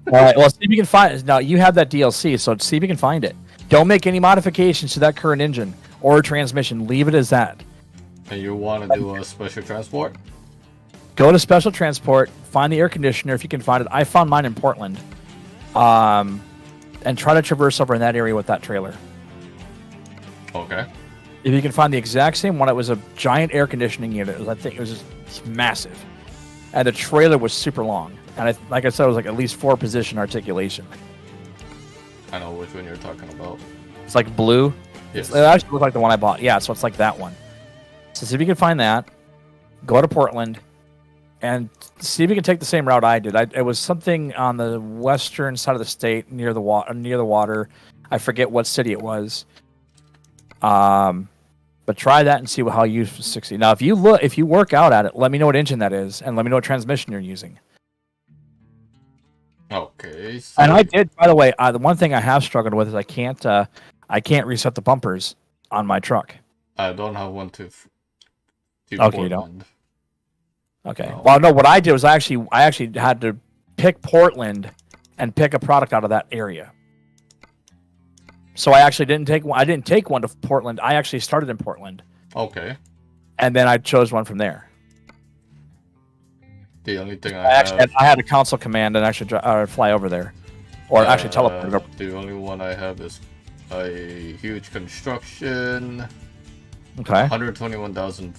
All right. Well, see if you can find it. Now you have that DLC, so see if you can find it. Don't make any modifications to that current engine or transmission. Leave it as that. And you want to do a special transport? Go to special transport, find the air conditioner if you can find it. I found mine in Portland. And try to traverse over in that area with that trailer. Okay. If you can find the exact same one, it was a giant air conditioning unit. I think it was just massive. And the trailer was super long. And like I said, it was like at least 4 position articulation. I know which one you're talking about. It's like blue. Yes. It actually looked like the one I bought. Yeah, so it's like that one. So see if you can find that. Go to Portland. And see if you can take the same route I did. It was something on the western side of the state near the water. I forget what city it was. But try that and see how you succeed. Now, if you work out at it, let me know what engine that is, and let me know what transmission you're using. Okay. So And I did, by the way. The one thing I have struggled with is I can't reset the bumpers on my truck. I don't have one to Okay, you don't? Portland. Okay. No. Well, no. What I did was I actually had to pick Portland and pick a product out of that area. So I actually didn't take one. I didn't take one to Portland. I actually started in Portland, Okay. and then I chose one from there. The only thing I had a console command and actually fly over there, or actually teleport over. The only one I have is a huge construction, Okay. 121,000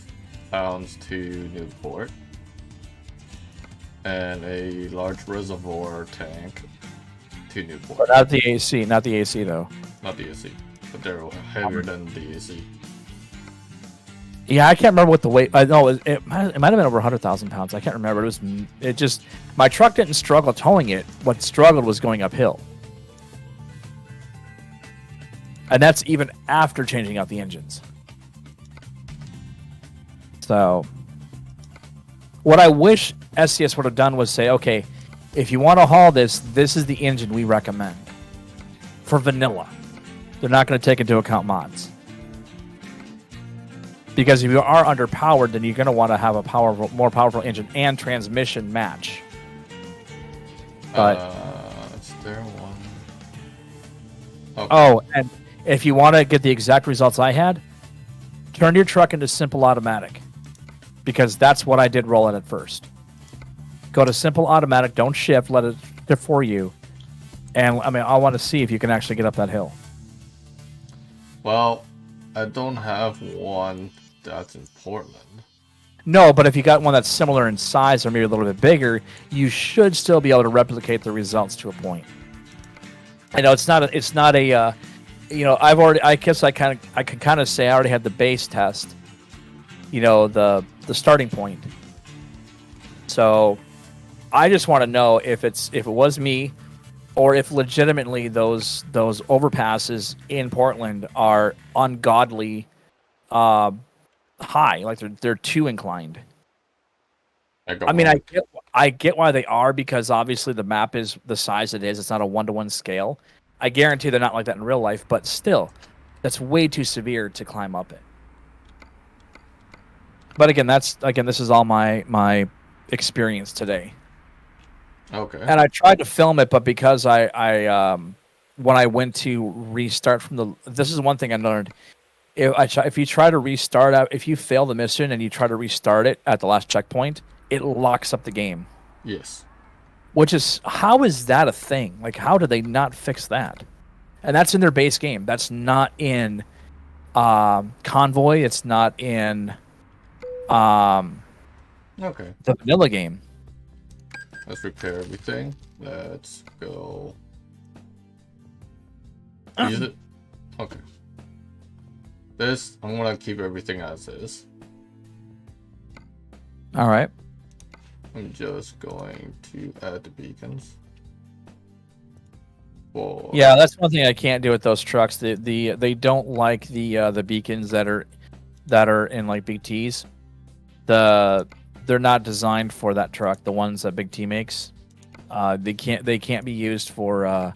pounds to Newport, and a large reservoir tank to Newport. But not the AC. Not the AC though. Not the AC, but they're heavier than the AC. Yeah, I can't remember what the weight. I know it might have been over 100,000 pounds. I can't remember. It just my truck didn't struggle towing it. What struggled was going uphill, and that's even after changing out the engines. So, what I wish SCS would have done was say, okay, if you want to haul this, this is the engine we recommend for vanilla. They're not going to take into account mods. Because if you are underpowered, then you're going to want to have a more powerful engine and transmission match. But is there one? Okay. oh, and if you want to get the exact results I had, turn your truck into simple automatic, because that's what I did roll it at first. Go to simple automatic, don't shift, let it shift for you. And I mean, I want to see if you can actually get up that hill. Well, I don't have one that's in Portland. No, but if you got one that's similar in size or maybe a little bit bigger, you should still be able to replicate the results to a point. I know it's not a I guess I can kind of say I already had the base test. The starting point. So I just want to know if it was me, or if legitimately those overpasses in Portland are ungodly high, like they're too inclined. I get why they are, because obviously the map is the size it is. It's not a 1-to-1 scale. I guarantee they're not like that in real life, but still, that's way too severe to climb up it. But again, this is all my experience today. Okay. And I tried to film it, but because I when I went to restart this is one thing I learned. If you try to restart out, if you fail the mission and you try to restart it at the last checkpoint, it locks up the game. Yes. How is that a thing? Like, how do they not fix that? And that's in their base game. That's not in Convoy. It's not in Okay. the vanilla game. Let's repair everything. Let's go. Use it. Okay. I'm gonna keep everything as is. All right. I'm just going to add the beacons. Whoa. Yeah, that's one thing I can't do with those trucks. They don't like the beacons that are in like Big T's. They're not designed for that truck. The ones that Big T makes, they can't be used for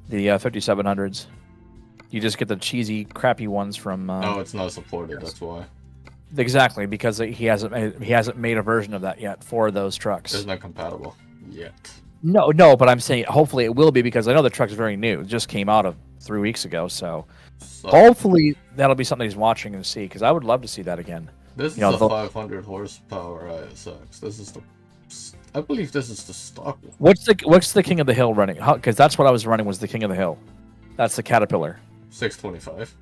the 5700s. You just get the cheesy, crappy ones from. No, it's not supported. That's why. Exactly, because he hasn't made a version of that yet for those trucks. It's not compatible yet. No, but I'm saying hopefully it will be, because I know the truck's very new. It just came out 3 weeks ago, so hopefully that'll be something he's watching and see, because I would love to see that again. This is You know, a the- 500 horsepower ISX. This is the, I believe this is the stock one. What's the King of the Hill running? Because that's what I was running was the King of the Hill. That's the Caterpillar. 625.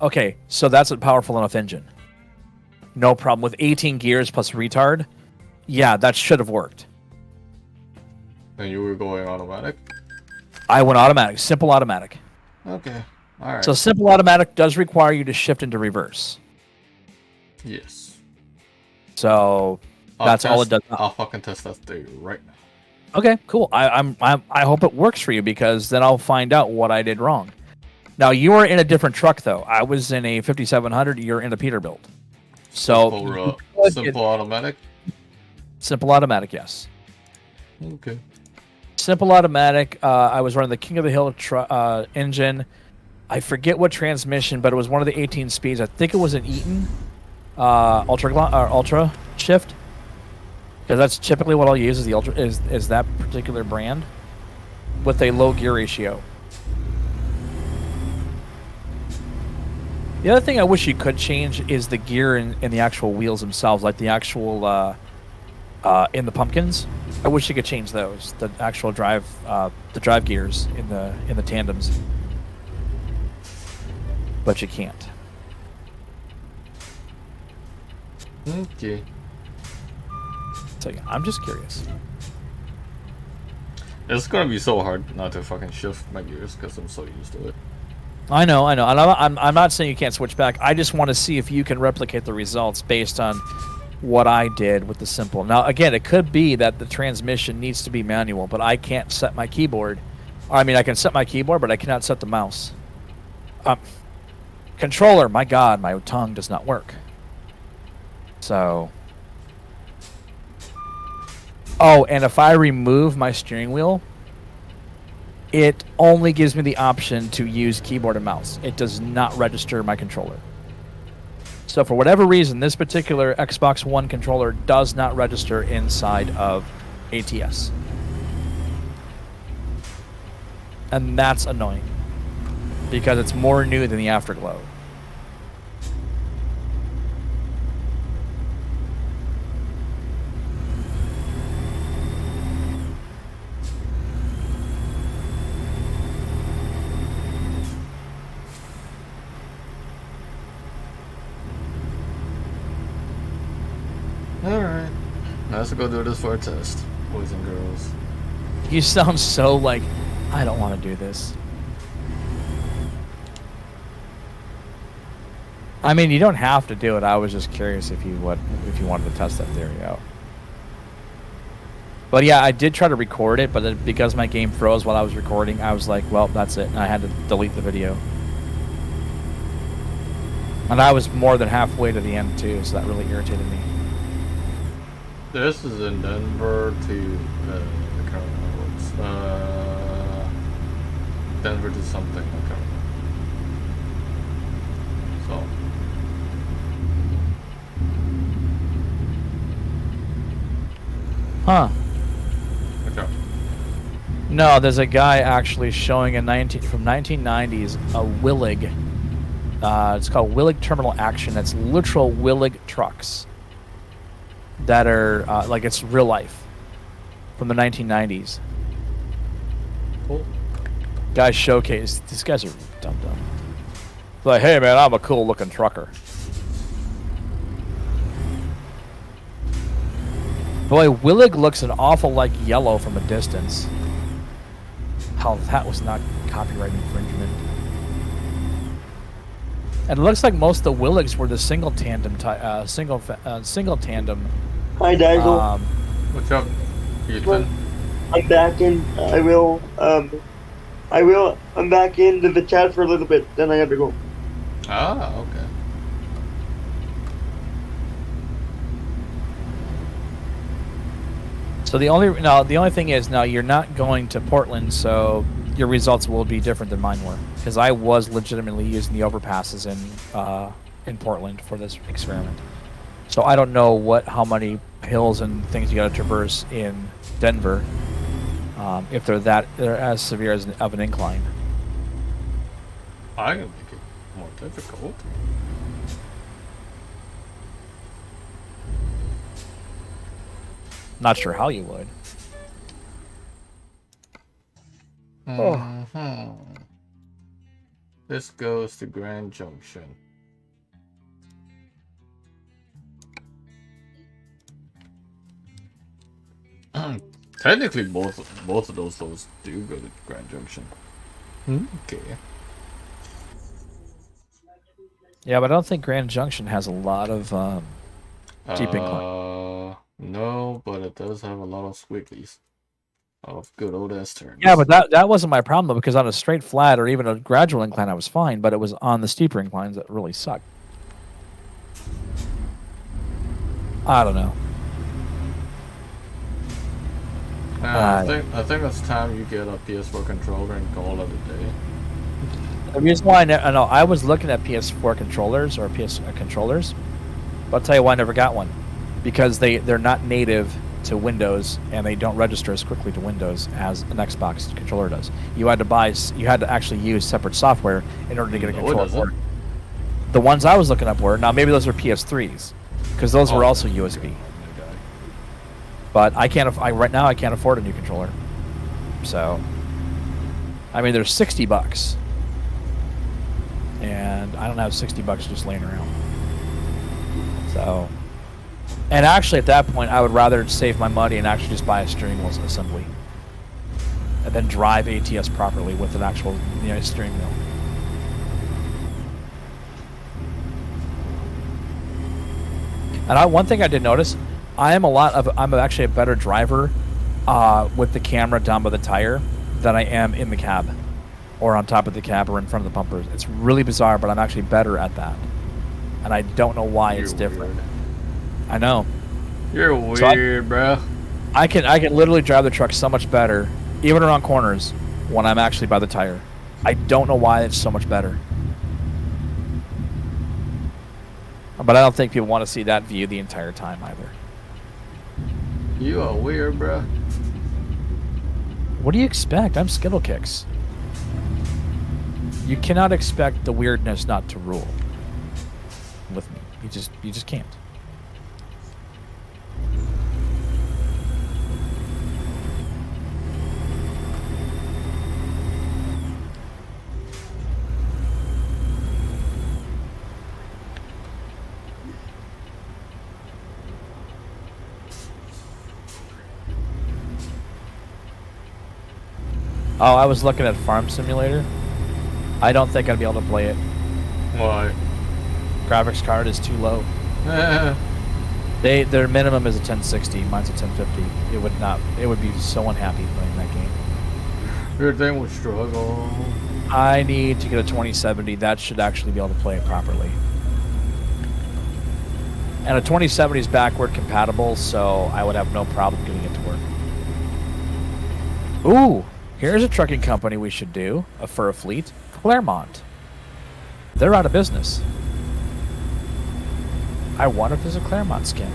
Okay, so that's a powerful enough engine. No problem with 18 gears plus retard. Yeah, that should have worked. And you were going automatic? I went automatic, simple automatic. Okay. Alright. So simple automatic does require you to shift into reverse. Yes. So that's all it does. I'll fucking test that theory right now. Okay, cool. I hope it works for you because then I'll find out what I did wrong. Now you were in a different truck though. I was in a 5700. You're in a Peterbilt. So Simple automatic. Simple automatic, yes. Okay. Simple automatic. I was running the King of the Hill engine. I forget what transmission, but it was one of the 18 speeds. I think it was an Eaton Ultra Shift, because that's typically what I'll use is the Ultra is that particular brand with a low gear ratio. The other thing I wish you could change is the gear in the actual wheels themselves, like the actual in the pumpkins. I wish you could change those, the actual drive gears in the tandems, but you can't. Okay. So yeah, I'm just curious. It's gonna be so hard not to fucking shift my gears because I'm so used to it. I know, and I'm not saying you can't switch back. I just want to see if you can replicate the results based on what I did with the simple. Now, again, it could be that the transmission needs to be manual, but I can't set my keyboard. I mean, I can set my keyboard, but I cannot set the mouse. Controller, my God, my tongue does not work. So... Oh, and if I remove my steering wheel, it only gives me the option to use keyboard and mouse. It does not register my controller. So for whatever reason, this particular Xbox One controller does not register inside of ATS. And that's annoying, because it's more new than the Afterglow. Alright. Let's go do this for a test, boys and girls. You sound so like, I don't want to do this. I mean, you don't have to do it. I was just curious if you wanted to test that theory out. But yeah, I did try to record it, but because my game froze while I was recording, I was like, well, that's it, and I had to delete the video. And I was more than halfway to the end too, so that really irritated me. This is in Denver to I can't remember what's Denver to something, I can't remember. So Huh. okay. No, there's a guy actually showing from 1990s a Willig. It's called Willig Terminal Action. It's literal Willig trucks that are like it's real life from the 1990s. Cool. Guys showcase. These guys are dumb. Like, hey man, I'm a cool looking trucker. Boy, Willig looks an awful like yellow from a distance. How that was not copyright infringement. And it looks like most of the Willigs were the single tandem single tandem. Hi, Dazzle. What's up, Ethan? I'm back in. I'm back into the chat for a little bit. Then I have to go. Ah, okay. So the only thing is now you're not going to Portland, so your results will be different than mine were, because I was legitimately using the overpasses in Portland for this experiment. So I don't know how many hills and things you got to traverse in Denver, if they're as severe of an incline. I can make it more difficult. Not sure how you would. This goes to Grand Junction. Technically, both of those do go to Grand Junction. Okay. Yeah, but I don't think Grand Junction has a lot of deep incline. No, but it does have a lot of squigglies. Of good old S turns. Yeah, but that wasn't my problem though, because on a straight flat or even a gradual incline I was fine, but it was on the steeper inclines that really sucked. I don't know. I think it's time you get a PS4 controller and call it a day. The reason why I was looking at PS4 controllers or PS controllers, but I'll tell you why I never got one, because they're not native to Windows and they don't register as quickly to Windows as an Xbox controller does. You had to actually use separate software in order to get a controller. The ones I was looking up were, now maybe those are PS3s, because those were also USB. Okay. But right now I can't afford a new controller. So, I mean, they're $60, and I don't have $60 just laying around. So, and actually at that point I would rather save my money and actually just buy a steering wheel assembly, and then drive ATS properly with an actual steering wheel. And one thing I did notice, I'm actually a better driver with the camera down by the tire than I am in the cab or on top of the cab or in front of the bumpers. It's really bizarre, but I'm actually better at that. And I don't know why it's different. Weird. I know. You're weird, bro. I can literally drive the truck so much better, even around corners, when I'm actually by the tire. I don't know why it's so much better. But I don't think people want to see that view the entire time either. You are weird, bro. What do you expect? I'm Skittle Kicks. You cannot expect the weirdness not to rule with me. You just can't. Oh, I was looking at Farm Simulator. I don't think I'd be able to play it. Why? Graphics card is too low. Their minimum is a 1060. Mine's a 1050. It would be so unhappy playing that game. Your thing would struggle. I need to get a 2070. That should actually be able to play it properly. And a 2070 is backward compatible, so I would have no problem getting it to work. Ooh! Here's a trucking company we should do for a fleet. Claremont. They're out of business. I wonder if there's a Claremont skin.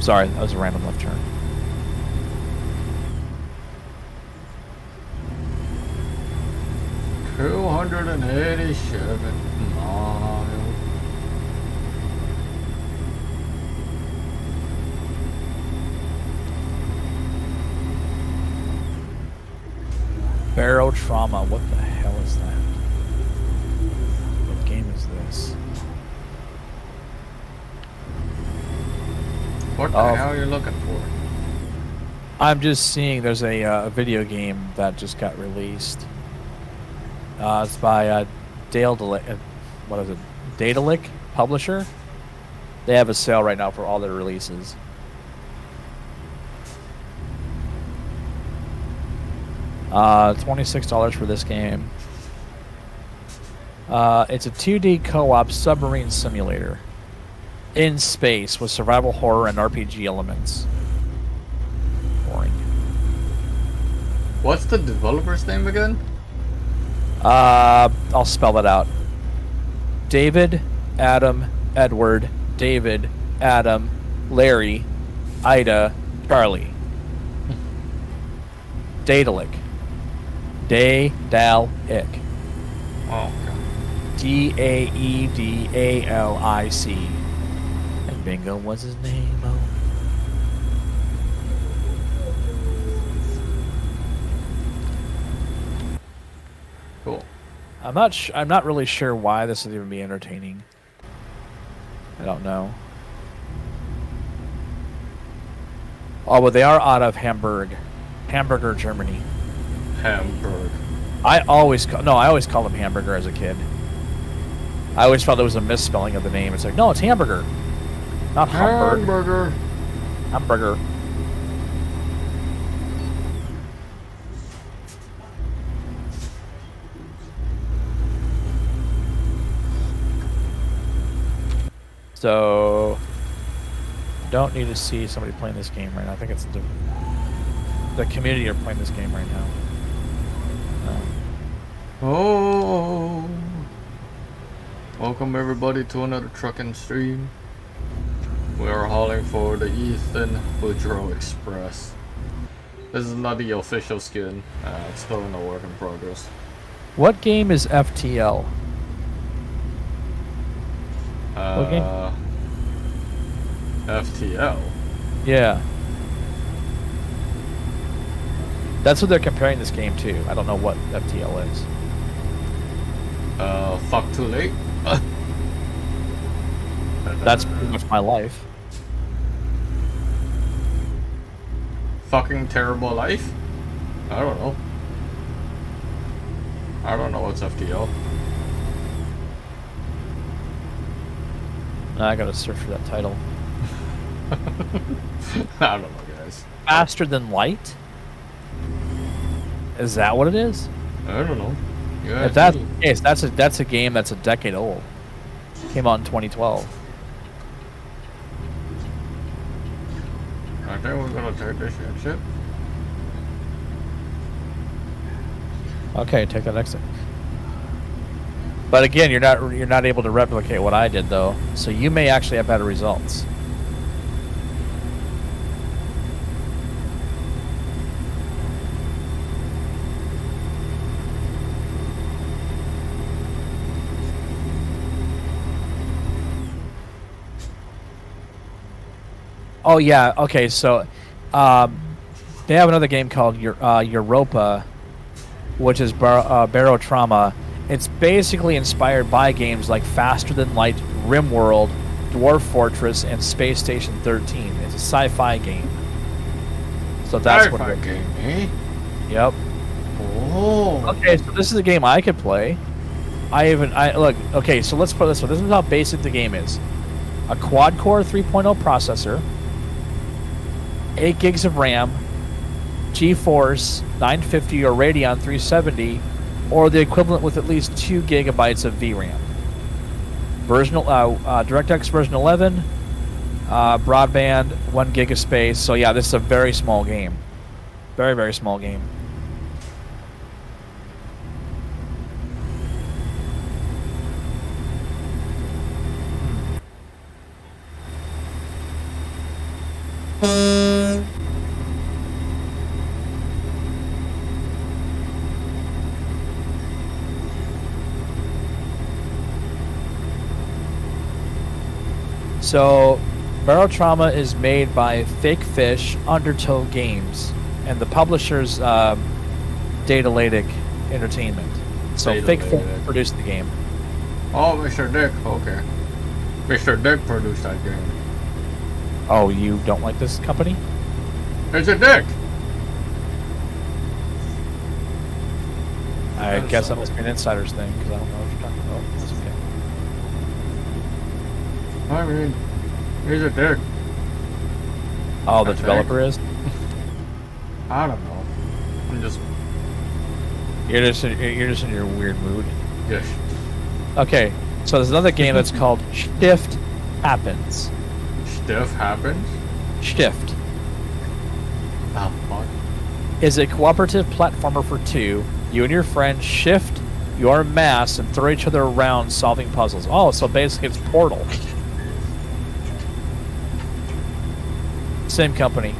Sorry, that was a random left turn. $287 miles. Barrow Trauma, what the hell is that? What game is this? What the hell are you looking for? I'm just seeing there's a video game that just got released. It's by Daedalic, what is it? Daedalic publisher. They have a sale right now for all their releases. $26 for this game. It's a 2D co-op submarine simulator in space with survival horror and RPG elements. Boring. What's the developer's name again? I'll spell that out. David, Adam, Edward, David, Adam, Larry, Ida, Charlie. Daedalic. Daedalic. Oh, God. Daedalic. Bingo was his name. Oh. Cool. I'm not really sure why this would even be entertaining. I don't know. Oh, but they are out of Hamburger, Germany. Hamburg. I always call them Hamburger as a kid. I always thought there was a misspelling of the name. It's like, no, it's Hamburger, not Hamburg. Hamburger. Hamburger. So, don't need to see somebody playing this game right now. I think it's the community are playing this game right now. Oh. Welcome everybody to another trucking stream. We are hauling for the Ethan Boudreau Express. This is not the official skin. It's still in a work in progress. What game is FTL? What game? FTL. Yeah. That's what they're comparing this game to. I don't know what FTL is. Fuck too late. That's pretty much my life. Fucking terrible life? I don't know. I don't know what's FTL. Now I gotta search for that title. I don't know, guys. Faster than light? Is that what it is? I don't know. Yeah, If that's the case, that's a game that's a decade old. Came out in 2012. I think we're gonna take this shit. Okay, take that exit. But again, you're not able to replicate what I did though, so you may actually have better results. Oh yeah, okay, so they have another game called Europa, which is Barotrauma. It's basically inspired by games like Faster Than Light, RimWorld, Dwarf Fortress, and Space Station 13. It's a sci-fi game. So that's what it is. Game, eh? Yep. Oh. Okay, so this is a game I could play. Look, okay, so let's put it this way. This is how basic the game is. A quad-core 3.0 processor, 8 gigs of RAM, GeForce 950 or Radeon 370, or the equivalent with at least 2 gigabytes of VRAM. DirectX version 11, broadband, 1 gig of space. So yeah, this is a very small game. Very, very small game. So, Barotrauma is made by Fake Fish, Undertow Games, and the publisher's Datalatic Entertainment. So Fake Fish produced the game. Oh, Mr. Dick. Okay. Mr. Dick produced that game. Oh, you don't like this company? It's a dick. I guess that must be an insider's thing, because I don't know what you're talking about. That's okay. I mean, he's a dick. Oh, the developer is? I don't know. I'm just... You're just in your weird mood. Yes. Okay, so there's another game that's called Shift Happens. Stuff happens? Shift Oh, fuck. is a cooperative platformer for 2. You and your friend shift your mass and throw each other around solving puzzles. Oh, so basically it's Portal. Same company.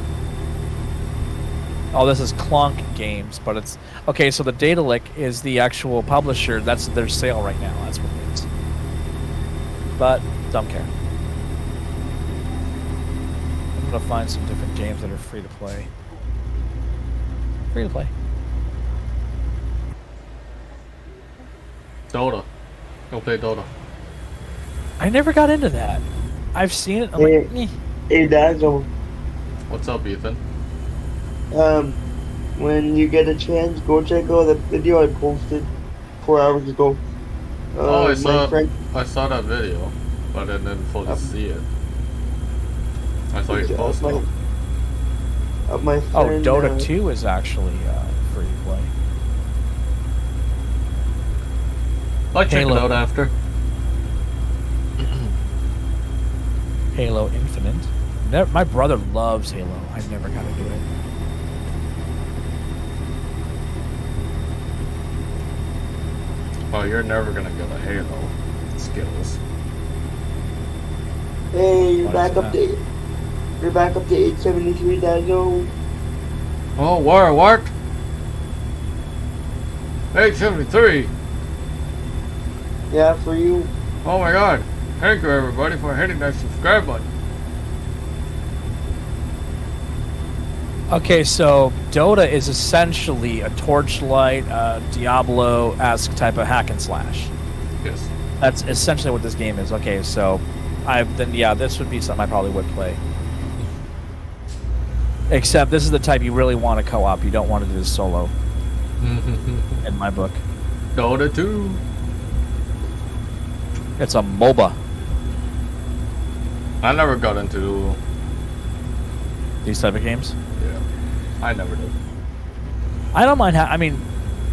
Oh, this is Clonk Games, but it's... Okay, so the Datalic is the actual publisher. That's their sale right now. That's what it is. But, don't care. gonna find some different games that are free to play. Free to play. Dota. Go play Dota. I never got into that. I've seen it. I'm Hey, like, eh. hey, Dazzle. What's up, Ethan? When you get a chance, go check out the video I posted 4 hours ago. Oh, my friend, I saw that video, but I didn't fully see it. I saw you post it. my Oh, friend, Dota 2 is actually free to play. I'll check it Halo. out after. Halo Infinite. My brother loves Halo. I never got into it. Oh, you're never gonna get a Halo skills. Hey, you're Why back is up to 873, Dazzle. Oh, what? 873. Yeah, for you. Oh my God! Thank you everybody for hitting that subscribe button. Okay, so Dota is essentially a Torchlight, Diablo-esque type of hack and slash. Yes. That's essentially what this game is. Okay, so this would be something I probably would play. Except this is the type you really want to co-op. You don't want to do this solo. In my book, Dota 2. it's a MOBA. I never got into. These type of games. Yeah, I never did. I don't mind. I mean,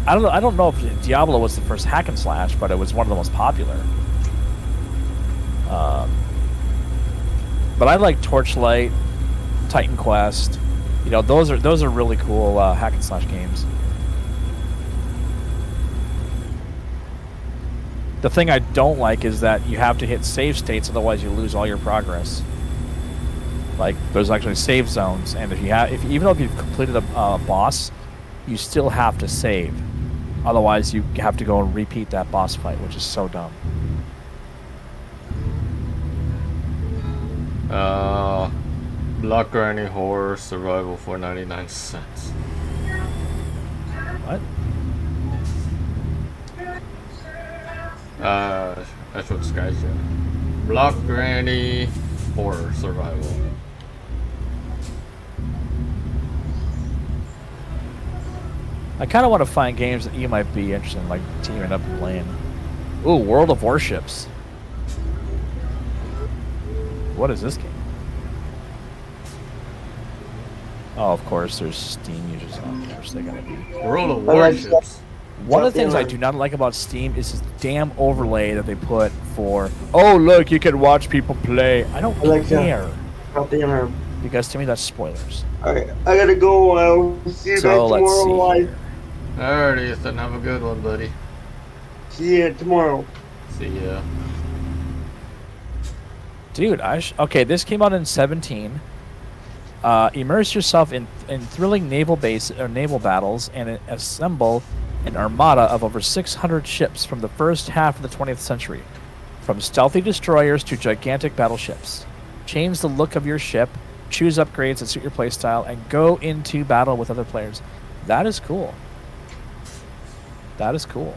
I don't know if Diablo was the first hack and slash, but it was one of the most popular. But I like Torchlight, Titan Quest. You know, those are really cool hack and slash games. The thing I don't like is that you have to hit save states, otherwise you lose all your progress. Like, there's actually save zones, and even though if you've completed a boss, you still have to save. Otherwise, you have to go and repeat that boss fight, which is so dumb. Block Granny Horror Survival for 99 cents. What? That's what Sky said. Block Granny Horror Survival. I kind of want to find games that you might be interested in, like teaming up and playing. Ooh, World of Warships. What is this game? Oh, of course, there's Steam users on. Of course, they gotta be. World of Warships. One of the things I do not like about Steam is this damn overlay that they put for, oh, look, you can watch people play. I don't care. Because to me, that's spoilers. Alright, I gotta go. I'll see you guys So let's see. tomorrow. Here. Alright, Ethan, have a good one, buddy. See you tomorrow. See ya. Dude, okay, this came out in 17. Immerse yourself in thrilling naval battles and assemble an armada of over 600 ships from the first half of the 20th century, from stealthy destroyers to gigantic battleships. Change the look of your ship, choose upgrades that suit your playstyle, and go into battle with other players. That is cool. That is cool.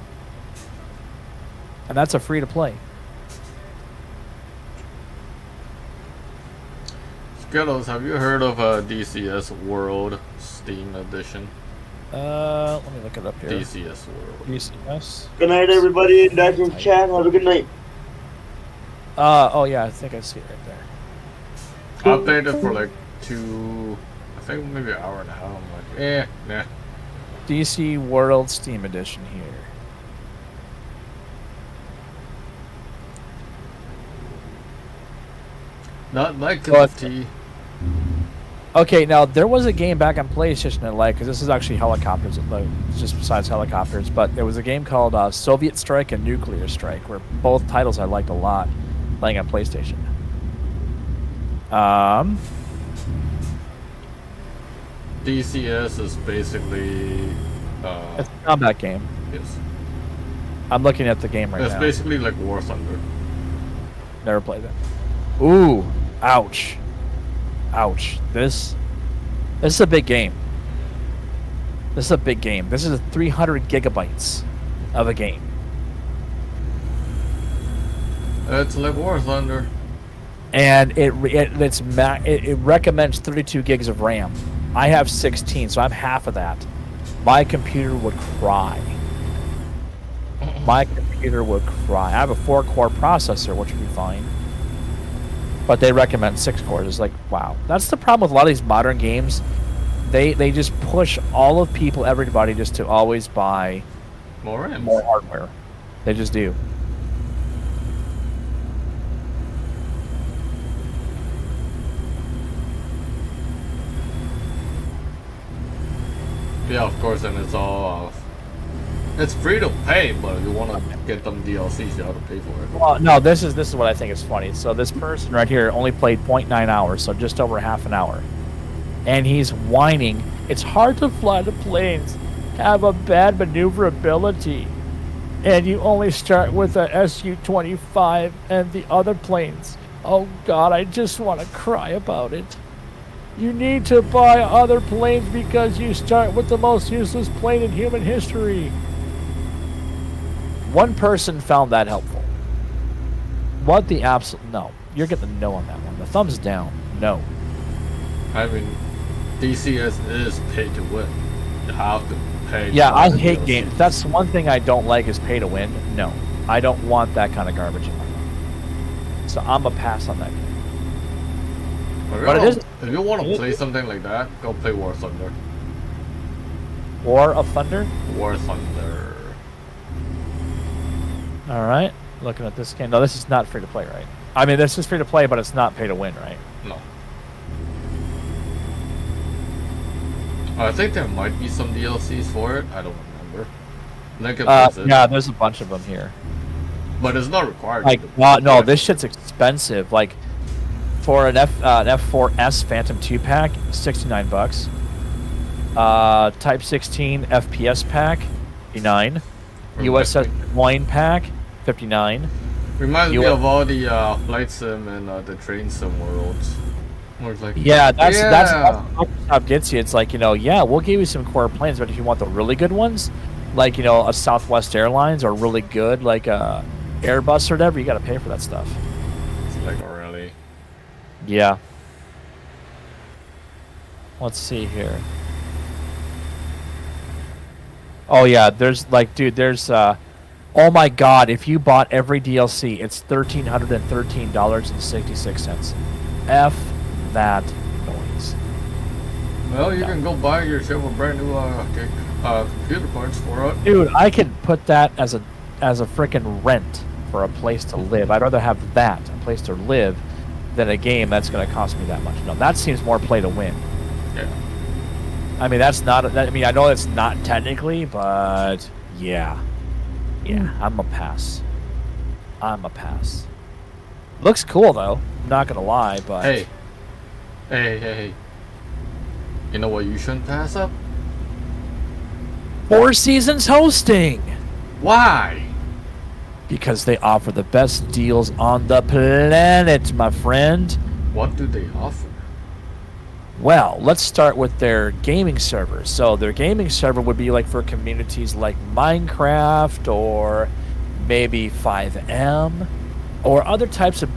And that's a free to play. Skittles, have you heard of DCS World Steam Edition? Let me look it up here. DCS World. DCS. Good night, everybody. That's in chat. Have a good night. Oh yeah, I think I see it right there. I played it for like I think maybe an hour and a half. I'm like, nah. DC World Steam Edition here. Not like But- tea. Okay, now there was a game back on PlayStation I like, because this is actually helicopters, just besides helicopters, but there was a game called Soviet Strike and Nuclear Strike, where both titles I liked a lot, playing on PlayStation. DCS is basically It's a combat game. yes. I'm looking at the game right It's now. basically like War Thunder. Never played it. Ooh, ouch. ouch. This is a big game. This is a big game. This is 300 gigabytes of a game. It's like War Thunder. And it recommends 32 gigs of RAM. I have 16, so I'm half of that. My computer would cry. My computer would cry. I have a 4-core processor, which would be fine. But they recommend 6 cores. It's like, wow. That's the problem with a lot of these modern games. They just push all of people, everybody, just to always buy More RAMs. more hardware. They just do. Yeah, of course, and it's all it's free to pay, but if you want to get them DLCs, you have to pay for it. Well, no, this is what I think is funny. So this person right here only played 0.9 hours, so just over half an hour. And he's whining, it's hard to fly the planes, have a bad maneuverability. And you only start with a Su-25 and the other planes. Oh God, I just want to cry about it. You need to buy other planes because you start with the most useless plane in human history. One person found that helpful. What the absolute... No. You're getting the no on that one. The thumbs down. No. I mean, DCS is pay to win. You have to pay. Yeah, I the hate DLC. games. That's one thing I don't like is pay to win. No. I don't want that kind of garbage in my life. So I'm a pass on that game. But it is... If you want to play something like that, go play War Thunder. War of Thunder? War Thunder. Alright. Looking at this game. No, this is not free to play, right? I mean, this is free to play, but it's not pay to win, right? No. I think there might be some DLCs for it. I don't remember. Link it it. Yeah, there's a bunch of them here. But it's not required. Like, to no, this shit's expensive. Like, for an F4S Phantom 2 pack, $69. Type 16 FPS pack, $59. USS Wine pack, $59. Reminds me of all the flight sim and the train sim worlds. Where it's like, Yeah, that's what Microsoft gets you. It's like, yeah, we'll give you some core planes, but if you want the really good ones, like, a Southwest Airlines or really good, like Airbus or whatever, you got to pay for that stuff. It's like, really? Yeah. Let's see here. Oh yeah, there's like, dude, there's oh my God, if you bought every DLC, it's $1,313.66. F that noise. Well, you can go buy yourself a brand new computer parts for it. Dude, I could put that as a freaking rent for a place to live. I'd rather have that, a place to live, than a game that's going to cost me that much. No, that seems more play to win. Yeah. I mean, that's not. I mean, I know it's not technically, but yeah, I'm a pass. I'm a pass. Looks cool though. I'm not gonna lie, but hey. You know what you shouldn't pass up? 4 Seasons hosting, Why? because they offer the best deals on the planet, my friend. What do they offer? Well, let's start with their gaming server. So their gaming server would be like for communities like Minecraft or maybe 5M or other types of,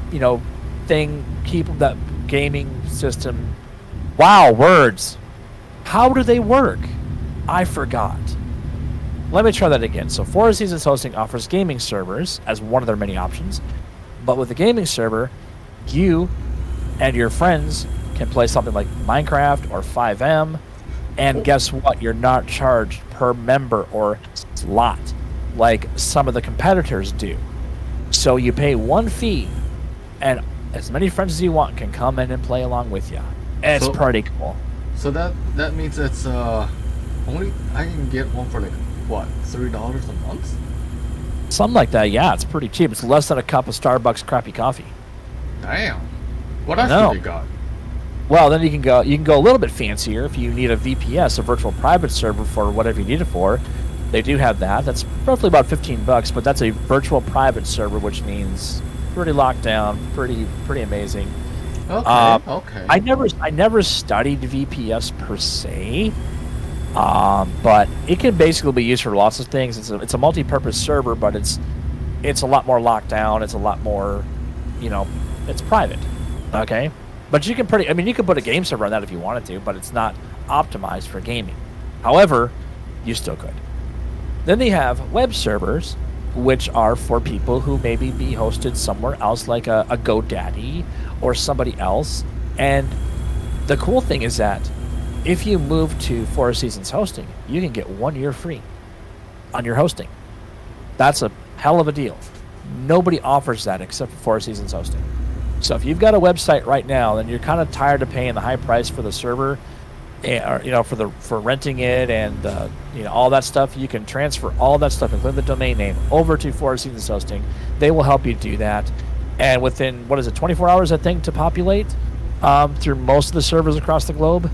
keep that gaming system. Wow, words. How do they work? I forgot. Let me try that again. So 4 Seasons Hosting offers gaming servers as one of their many options. But with a gaming server, you and your friends can play something like Minecraft or 5M, and guess what? You're not charged per member or slot like some of the competitors do. So you pay one fee, and as many friends as you want can come in and play along with you. It's pretty cool. So that means it's only I can get one for like what, $3 a month? Something like that. Yeah, it's pretty cheap. It's less than a cup of Starbucks crappy coffee. Damn. What else do they got? Well, then you can go a little bit fancier if you need a VPS, a virtual private server for whatever you need it for. They do have that. That's roughly about $15, but that's a virtual private server, which means pretty locked down, pretty amazing. Okay. I never studied VPS per se, but it can basically be used for lots of things. It's a multi-purpose server, but it's a lot more locked down. It's a lot more, it's private. Okay, but you can you can put a game server on that if you wanted to, but it's not optimized for gaming. However, you still could. Then they have web servers, which are for people who maybe be hosted somewhere else, like a GoDaddy or somebody else. And the cool thing is that if you move to Four Seasons Hosting, you can get 1 year free on your hosting. That's a hell of a deal. Nobody offers that except for Four Seasons Hosting. So if you've got a website right now, then you're kind of tired of paying the high price for the server, or for renting it and all that stuff. You can transfer all that stuff, including the domain name, over to Four Seasons Hosting. They will help you do that, and within 24 hours, I think, to populate through most of the servers across the globe.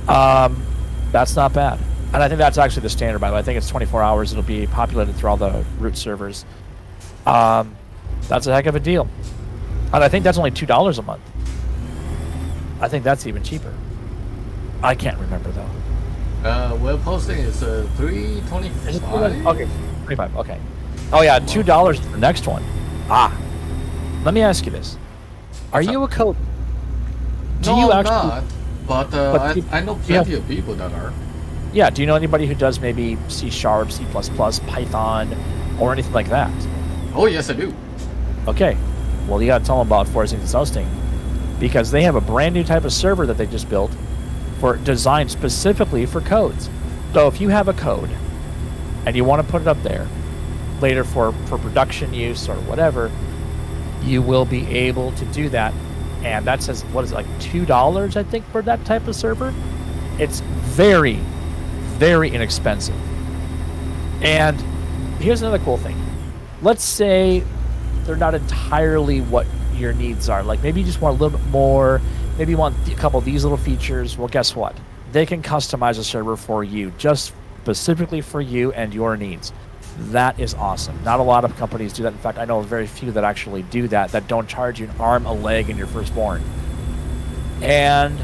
That's not bad, and I think that's actually the standard. By the way, I think it's 24 hours. It'll be populated through all the root servers. That's a heck of a deal. And I think that's only $2 a month. I think that's even cheaper. I can't remember though. Web hosting is $3.25. Okay, 25. Okay. Oh yeah, $2 is the next one. Let me ask you this: Are you a code? No, I'm not. But I know plenty of people that are. Yeah. Do you know anybody who does maybe C#, C++, Python, or anything like that? Oh yes, I do. Okay. Well, you got to tell them about Four Seasons Hosting, because they have a brand new type of server that they just built designed specifically for codes. So if you have a code and you want to put it up there later for production use or whatever, you will be able to do that. And that says, what is it, like $2, I think, for that type of server? It's very, very inexpensive. And here's another cool thing. Let's say they're not entirely what your needs are. Like maybe you just want a little bit more, maybe you want a couple of these little features. Well, guess what? They can customize a server for you, just specifically for you and your needs. That is awesome. Not a lot of companies do that. In fact, I know very few that actually do that don't charge you an arm, a leg, and your firstborn. And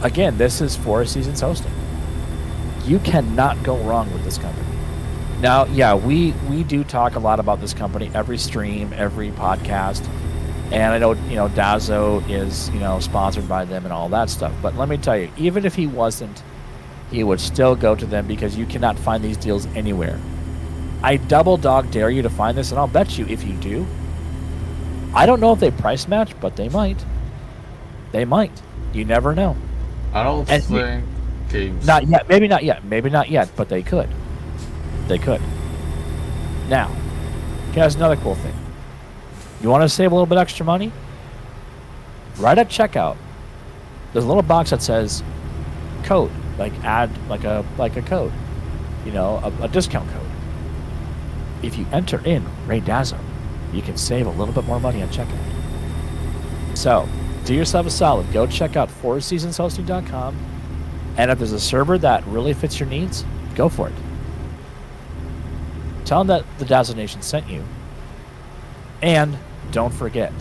again, this is Four Seasons Hosting. You cannot go wrong with this company. Now, yeah, we do talk a lot about this company every stream, every podcast, and I know Dazzo is sponsored by them and all that stuff. But let me tell you, even if he wasn't, he would still go to them because you cannot find these deals anywhere. I double dog dare you to find this, and I'll bet you if you do, I don't know if they price match, but they might. They might. You never know. I don't think games. Not yet. Maybe not yet. Maybe not yet. But they could. They could. Now, here's another cool thing. You want to save a little bit extra money? Right at checkout, there's a little box that says code, like add like a code, a discount code. If you enter in Ray Dazzo, you can save a little bit more money at checkout. So, do yourself a solid. Go check out fourseasonshosting.com, and if there's a server that really fits your needs, go for it. Tell them that the Dazzle Nation sent you. And don't forget,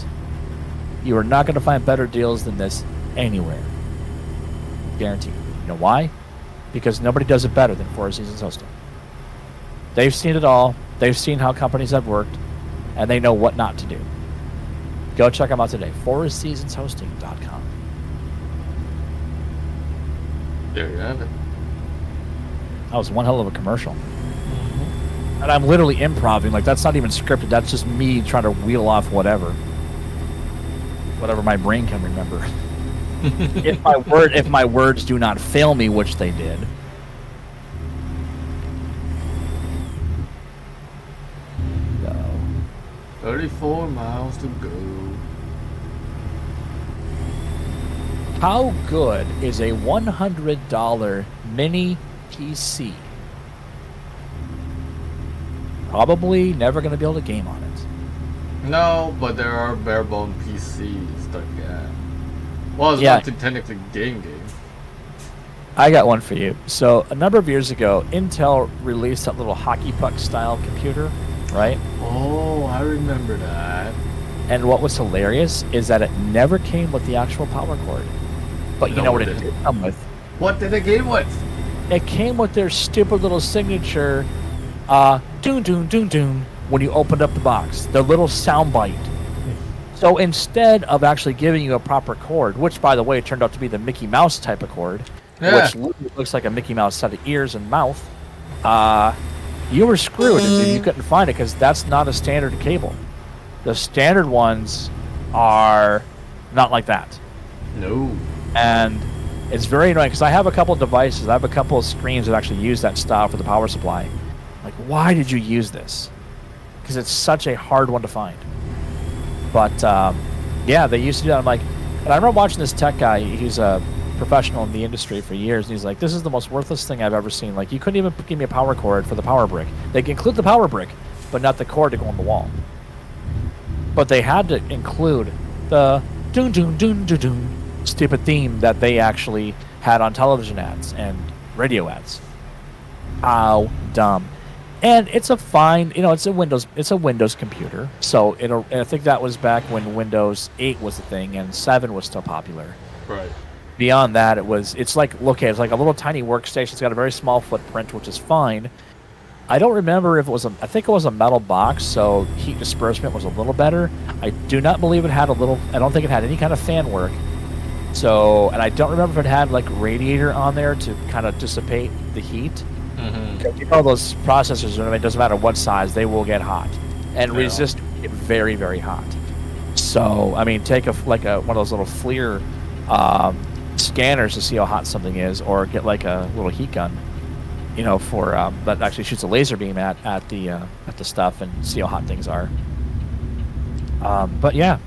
you are not going to find better deals than this anywhere. Guaranteed. You know why? Because nobody does it better than Four Seasons Hosting. They've seen it all. They've seen how companies have worked, and they know what not to do. Go check them out today. fourseasonshosting.com. There you have it. That was one hell of a commercial. And I'm literally improvising. Like, that's not even scripted. That's just me trying to wheel off whatever my brain can remember. If my words do not fail me, which they did. So, 34 miles to go. How good is a $100 mini PC? Probably never going to be able to game on it. No, but there are bare-bone PCs that can. Well, it's not technically game. I got one for you. So, a number of years ago, Intel released that little hockey puck style computer, right? Oh, I remember that. And what was hilarious is that it never came with the actual power cord. But you No, know what it it didn't. did come with? What did it came with? It came with their stupid little signature, doon doon doon doon, when you opened up the box. Their little sound bite. So instead of actually giving you a proper cord, which by the way turned out to be the Mickey Mouse type of cord, Yeah. which looks like a Mickey Mouse set of ears and mouth, you were screwed if you couldn't find it because that's not a standard cable. The standard ones are not like that. No. And it's very annoying because I have a couple of devices. I have a couple of screens that actually use that style for the power supply. Like, why did you use this? Because it's such a hard one to find. But yeah, they used to do that. I'm like, and I remember watching this tech guy. He's a professional in the industry for years, and he's like, "This is the most worthless thing I've ever seen. Like, you couldn't even give me a power cord for the power brick. They can include the power brick, but not the cord to go on the wall. But they had to include the doon doon doon doon doon stupid theme that they actually had on television ads and radio ads. How dumb. And it's a fine, it's a Windows computer. So I think that was back when Windows 8 was the thing and 7 was still popular. Right. Beyond that, it's like a little tiny workstation. It's got a very small footprint, which is fine. I don't remember if I think it was a metal box, so heat disbursement was a little better. I do not believe it had I don't think it had any kind of fan work. So, and I don't remember if it had like radiator on there to kind of dissipate the heat. Mm-hmm. You know those processors, it doesn't matter what size, they will get hot. And Yeah. resist get very, very hot. So, I mean, take one of those little FLIR scanners to see how hot something is, or get like a little heat gun, for that actually shoots a laser beam at the stuff and see how hot things are. But yeah,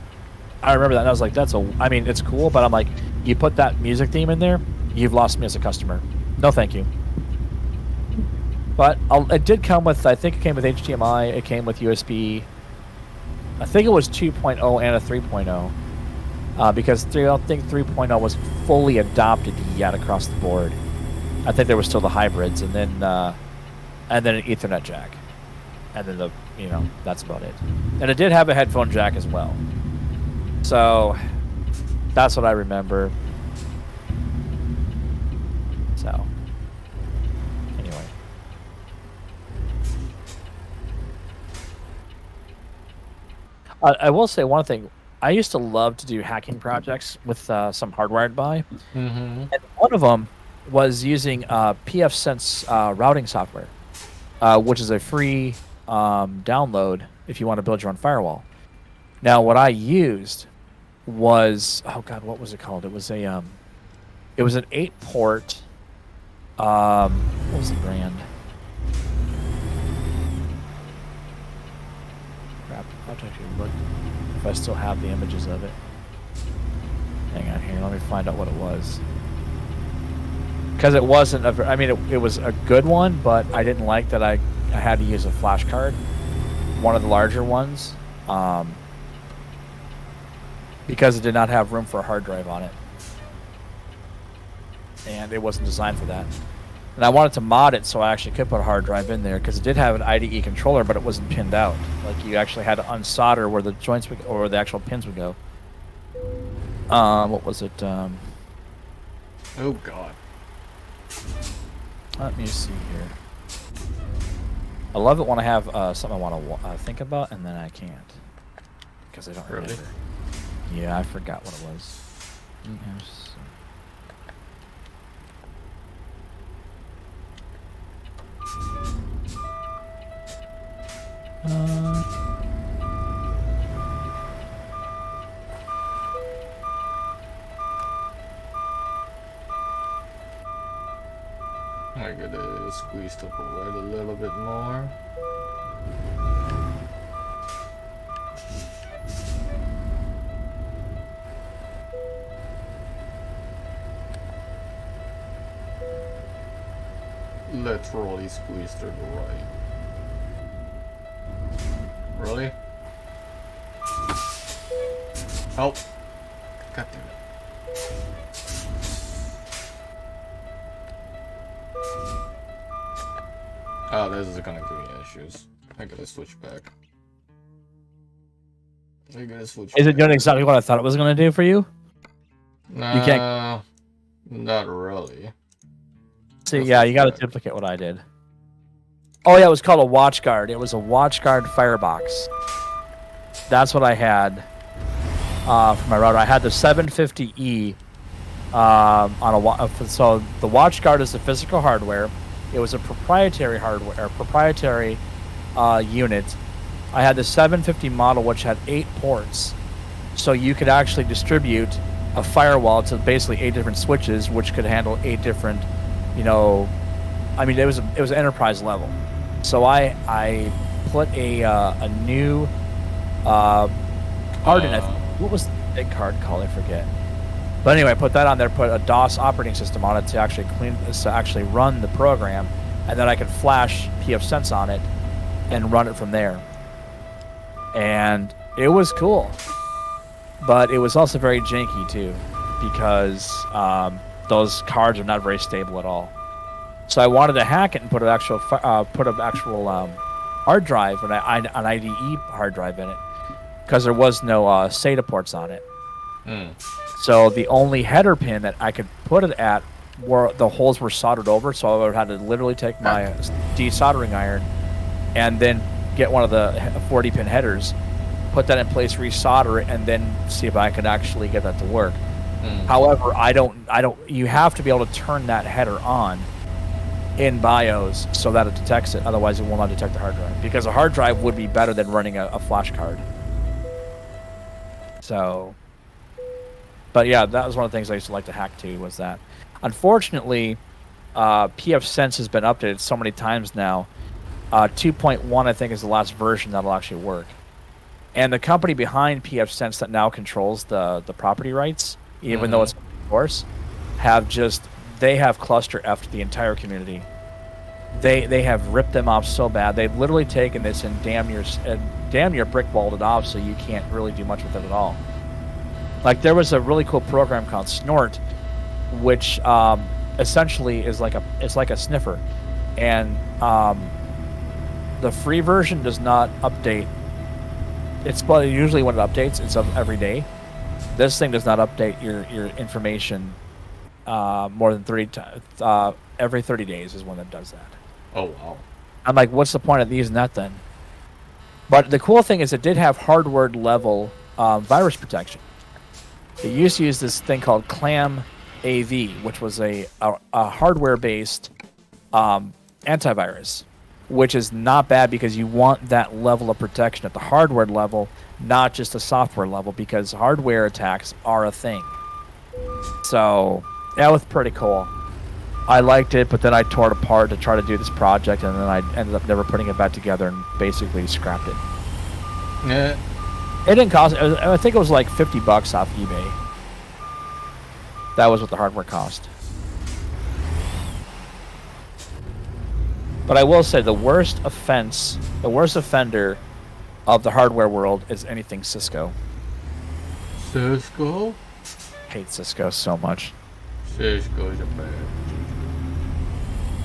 I remember that, and I was like, it's cool, but I'm like, you put that music theme in there, you've lost me as a customer. No, thank you. But it did come with, I think it came with HDMI, it came with USB, I think it was 2.0 and a 3.0, because I don't think 3.0 was fully adopted yet across the board. I think there were still the hybrids, and then an Ethernet jack. And then that's about it. And it did have a headphone jack as well. So, that's what I remember. So, anyway. I will say one thing. I used to love to do hacking projects with some hardwired by. Mm-hmm. And one of them was using pfSense routing software, which is a free download if you want to build your own firewall. Now, what I used was, oh god, what was it called? It was an 8-port. What was the brand? Crap, I'll have to actually look if I still have the images of it. Hang on here, let me find out what it was. Because it wasn't it was a good one, but I didn't like that I had to use a flash card, one of the larger ones, because it did not have room for a hard drive on it, and it wasn't designed for that. And I wanted to mod it so I actually could put a hard drive in there, because it did have an IDE controller, but it wasn't pinned out. Like, you actually had to unsolder where the joints would, or the actual pins would go. What was it? Oh god. Let me see here. I love it when I have something I want to think about and then I can't, because I don't Really? remember. Yeah, I forgot what it was. Yes. I gotta squeeze the right a little bit more. Let's really squeeze to the right. Really? Help! God damn it. Oh, this is gonna give me issues. I gotta switch back. You're gonna switch. Is it doing exactly what I thought it was going to do for you? Nah, You can't. not really. See, yeah, you got to duplicate what I did. Oh yeah, it was called a WatchGuard. It was a WatchGuard firebox. That's what I had for my router. I had the 750E so the WatchGuard is the physical hardware. It was a proprietary hardware, or proprietary unit. I had the 750 model, which had 8 ports, so you could actually distribute a firewall to basically 8 different switches, which could handle 8 different, it was enterprise level. So I put a new card in it. What was the big card called? I forget. But anyway, I put that on there. Put a DOS operating system on it to actually run the program, and then I could flash pfSense on it and run it from there. And it was cool, but it was also very janky too, because those cards are not very stable at all. So I wanted to hack it and put an actual hard drive, an IDE hard drive in it, because there was no SATA ports on it. So the only header pin that I could put it at, where the holes were soldered over, so I would have had to literally take my desoldering iron and then get one of the 40 pin headers, put that in place, resolder it, and then see if I could actually get that to work. However, you have to be able to turn that header on in BIOS so that it detects it. Otherwise, it will not detect the hard drive, because a hard drive would be better than running a flash card. So, but yeah, that was one of the things I used to like to hack too, was that. Unfortunately, pfSense has been updated so many times now. 2.1, I think, is the last version that'll actually work. And the company behind pfSense that now controls the property rights, even though it's open source, they have cluster F'd the entire community. They have ripped them off so bad. They've literally taken this and damn near brick-walled it off, so you can't really do much with it at all. Like, there was a really cool program called Snort, which essentially is like a sniffer, and the free version does not update. It's usually when it updates, it's every day. This thing does not update your information more than 30 times. Every 30 days is when it does that. Oh wow! I'm like, what's the point of using that then? But the cool thing is, it did have hardware level virus protection. It used to use this thing called Clam AV, which was a hardware-based antivirus, which is not bad because you want that level of protection at the hardware level, not just the software level, because hardware attacks are a thing. So that was pretty cool. I liked it, but then I tore it apart to try to do this project, and then I ended up never putting it back together and basically scrapped it. Yeah. It didn't cost. I think it was like $50 off eBay. That was what the hardware cost. But I will say the worst offender of the hardware world is anything Cisco. Cisco? I hate Cisco so much. Cisco is a bad.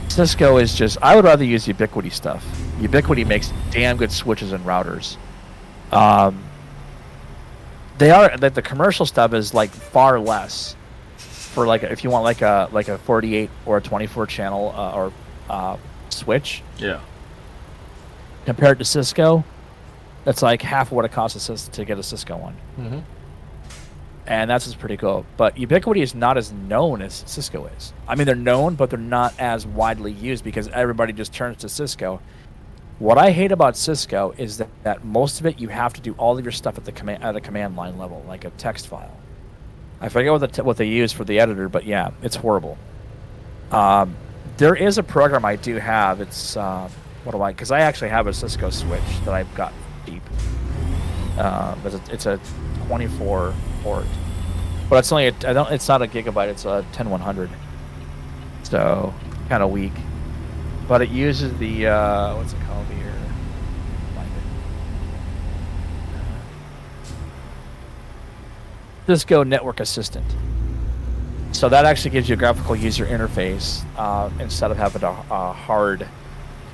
Cisco is just. I would rather use Ubiquiti stuff. Ubiquiti makes damn good switches and routers. The commercial stuff is like far less. For like, if you want like a 48 or a 24 channel switch. Yeah. Compared to Cisco, that's like half of what it costs to get a Cisco one. Mm-hmm. And that's just pretty cool. But Ubiquiti is not as known as Cisco is. I mean, they're known, but they're not as widely used because everybody just turns to Cisco. What I hate about Cisco is that most of it, you have to do all of your stuff at a command line level, like a text file. I forget what they use for the editor, but yeah, it's horrible. There is a program I do have. It's because I actually have a Cisco switch that I've got deep. It's a 24 port, but it's only it's not a gigabyte. It's a 10100. So kind of weak, but it uses the what's it called here? Cisco Network Assistant. So that actually gives you a graphical user interface instead of having a hard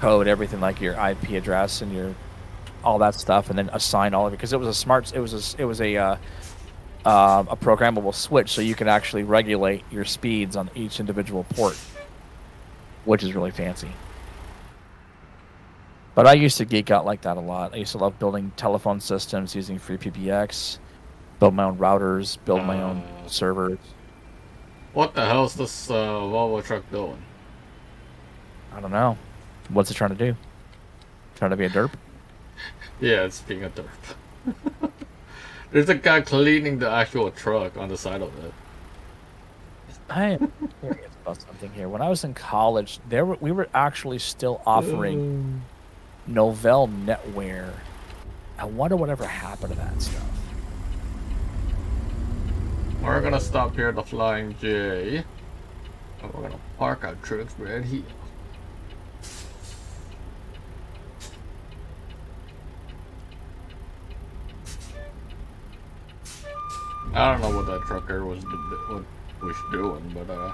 code everything like your IP address and your all that stuff and then assign all of it because it was a programmable switch, so you can actually regulate your speeds on each individual port, which is really fancy. But I used to geek out like that a lot. I used to love building telephone systems using FreePBX, build my own routers, build my own servers. What the hell is this Volvo truck doing? I don't know. What's it trying to do? Trying to be a derp? Yeah, it's being a derp. There's a guy cleaning the actual truck on the side of it. I am curious about something here. When I was in college, we were actually still offering Novell NetWare. I wonder whatever happened to that stuff. We're gonna stop here at the Flying J. And we're gonna park our trucks right here. I don't know what that trucker was doing, but yeah,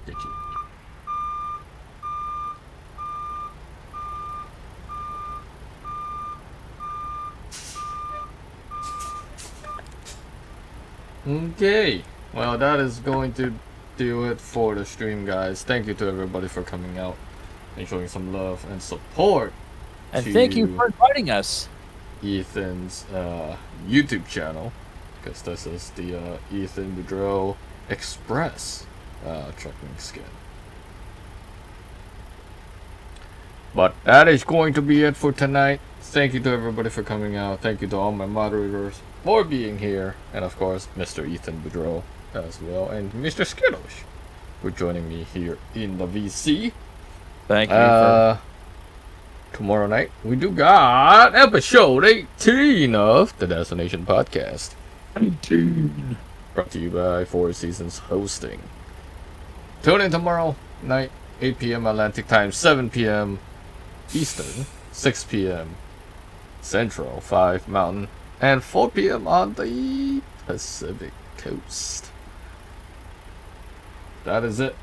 get you. Okay, well that is going to do it for the stream, guys. Thank you to everybody for coming out and showing some love and support. And thank you for inviting us. Ethan's YouTube channel, because this is the Ethan Boudreau Express trucking skin. But that is going to be it for tonight. Thank you to everybody for coming out. Thank you to all my moderators for being here. And of course, Mr. Ethan Boudreau as well. And Mr. Skittles for joining me here in the VC. Thank you. Tomorrow night, we do got episode 18 of the Destination Podcast. 18. Brought to you by Four Seasons Hosting. Tune in tomorrow night, 8 p.m. Atlantic Time, 7 p.m. Eastern, 6 p.m. Central, 5 Mountain, and 4 p.m. on the Pacific Coast. That is it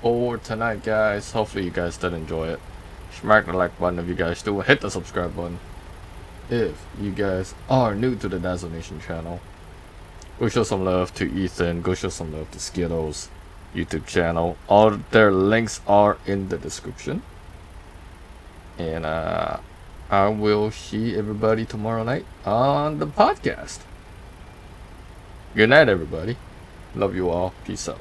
for tonight, guys. Hopefully you guys did enjoy it. Smack the like button if you guys do. Hit the subscribe button if you guys are new to the Dazzle Nation channel. Go show some love to Ethan. Go show some love to Skittles YouTube channel. All their links are in the description. And I will see everybody tomorrow night on the podcast. Good night, everybody. Love you all. Peace out.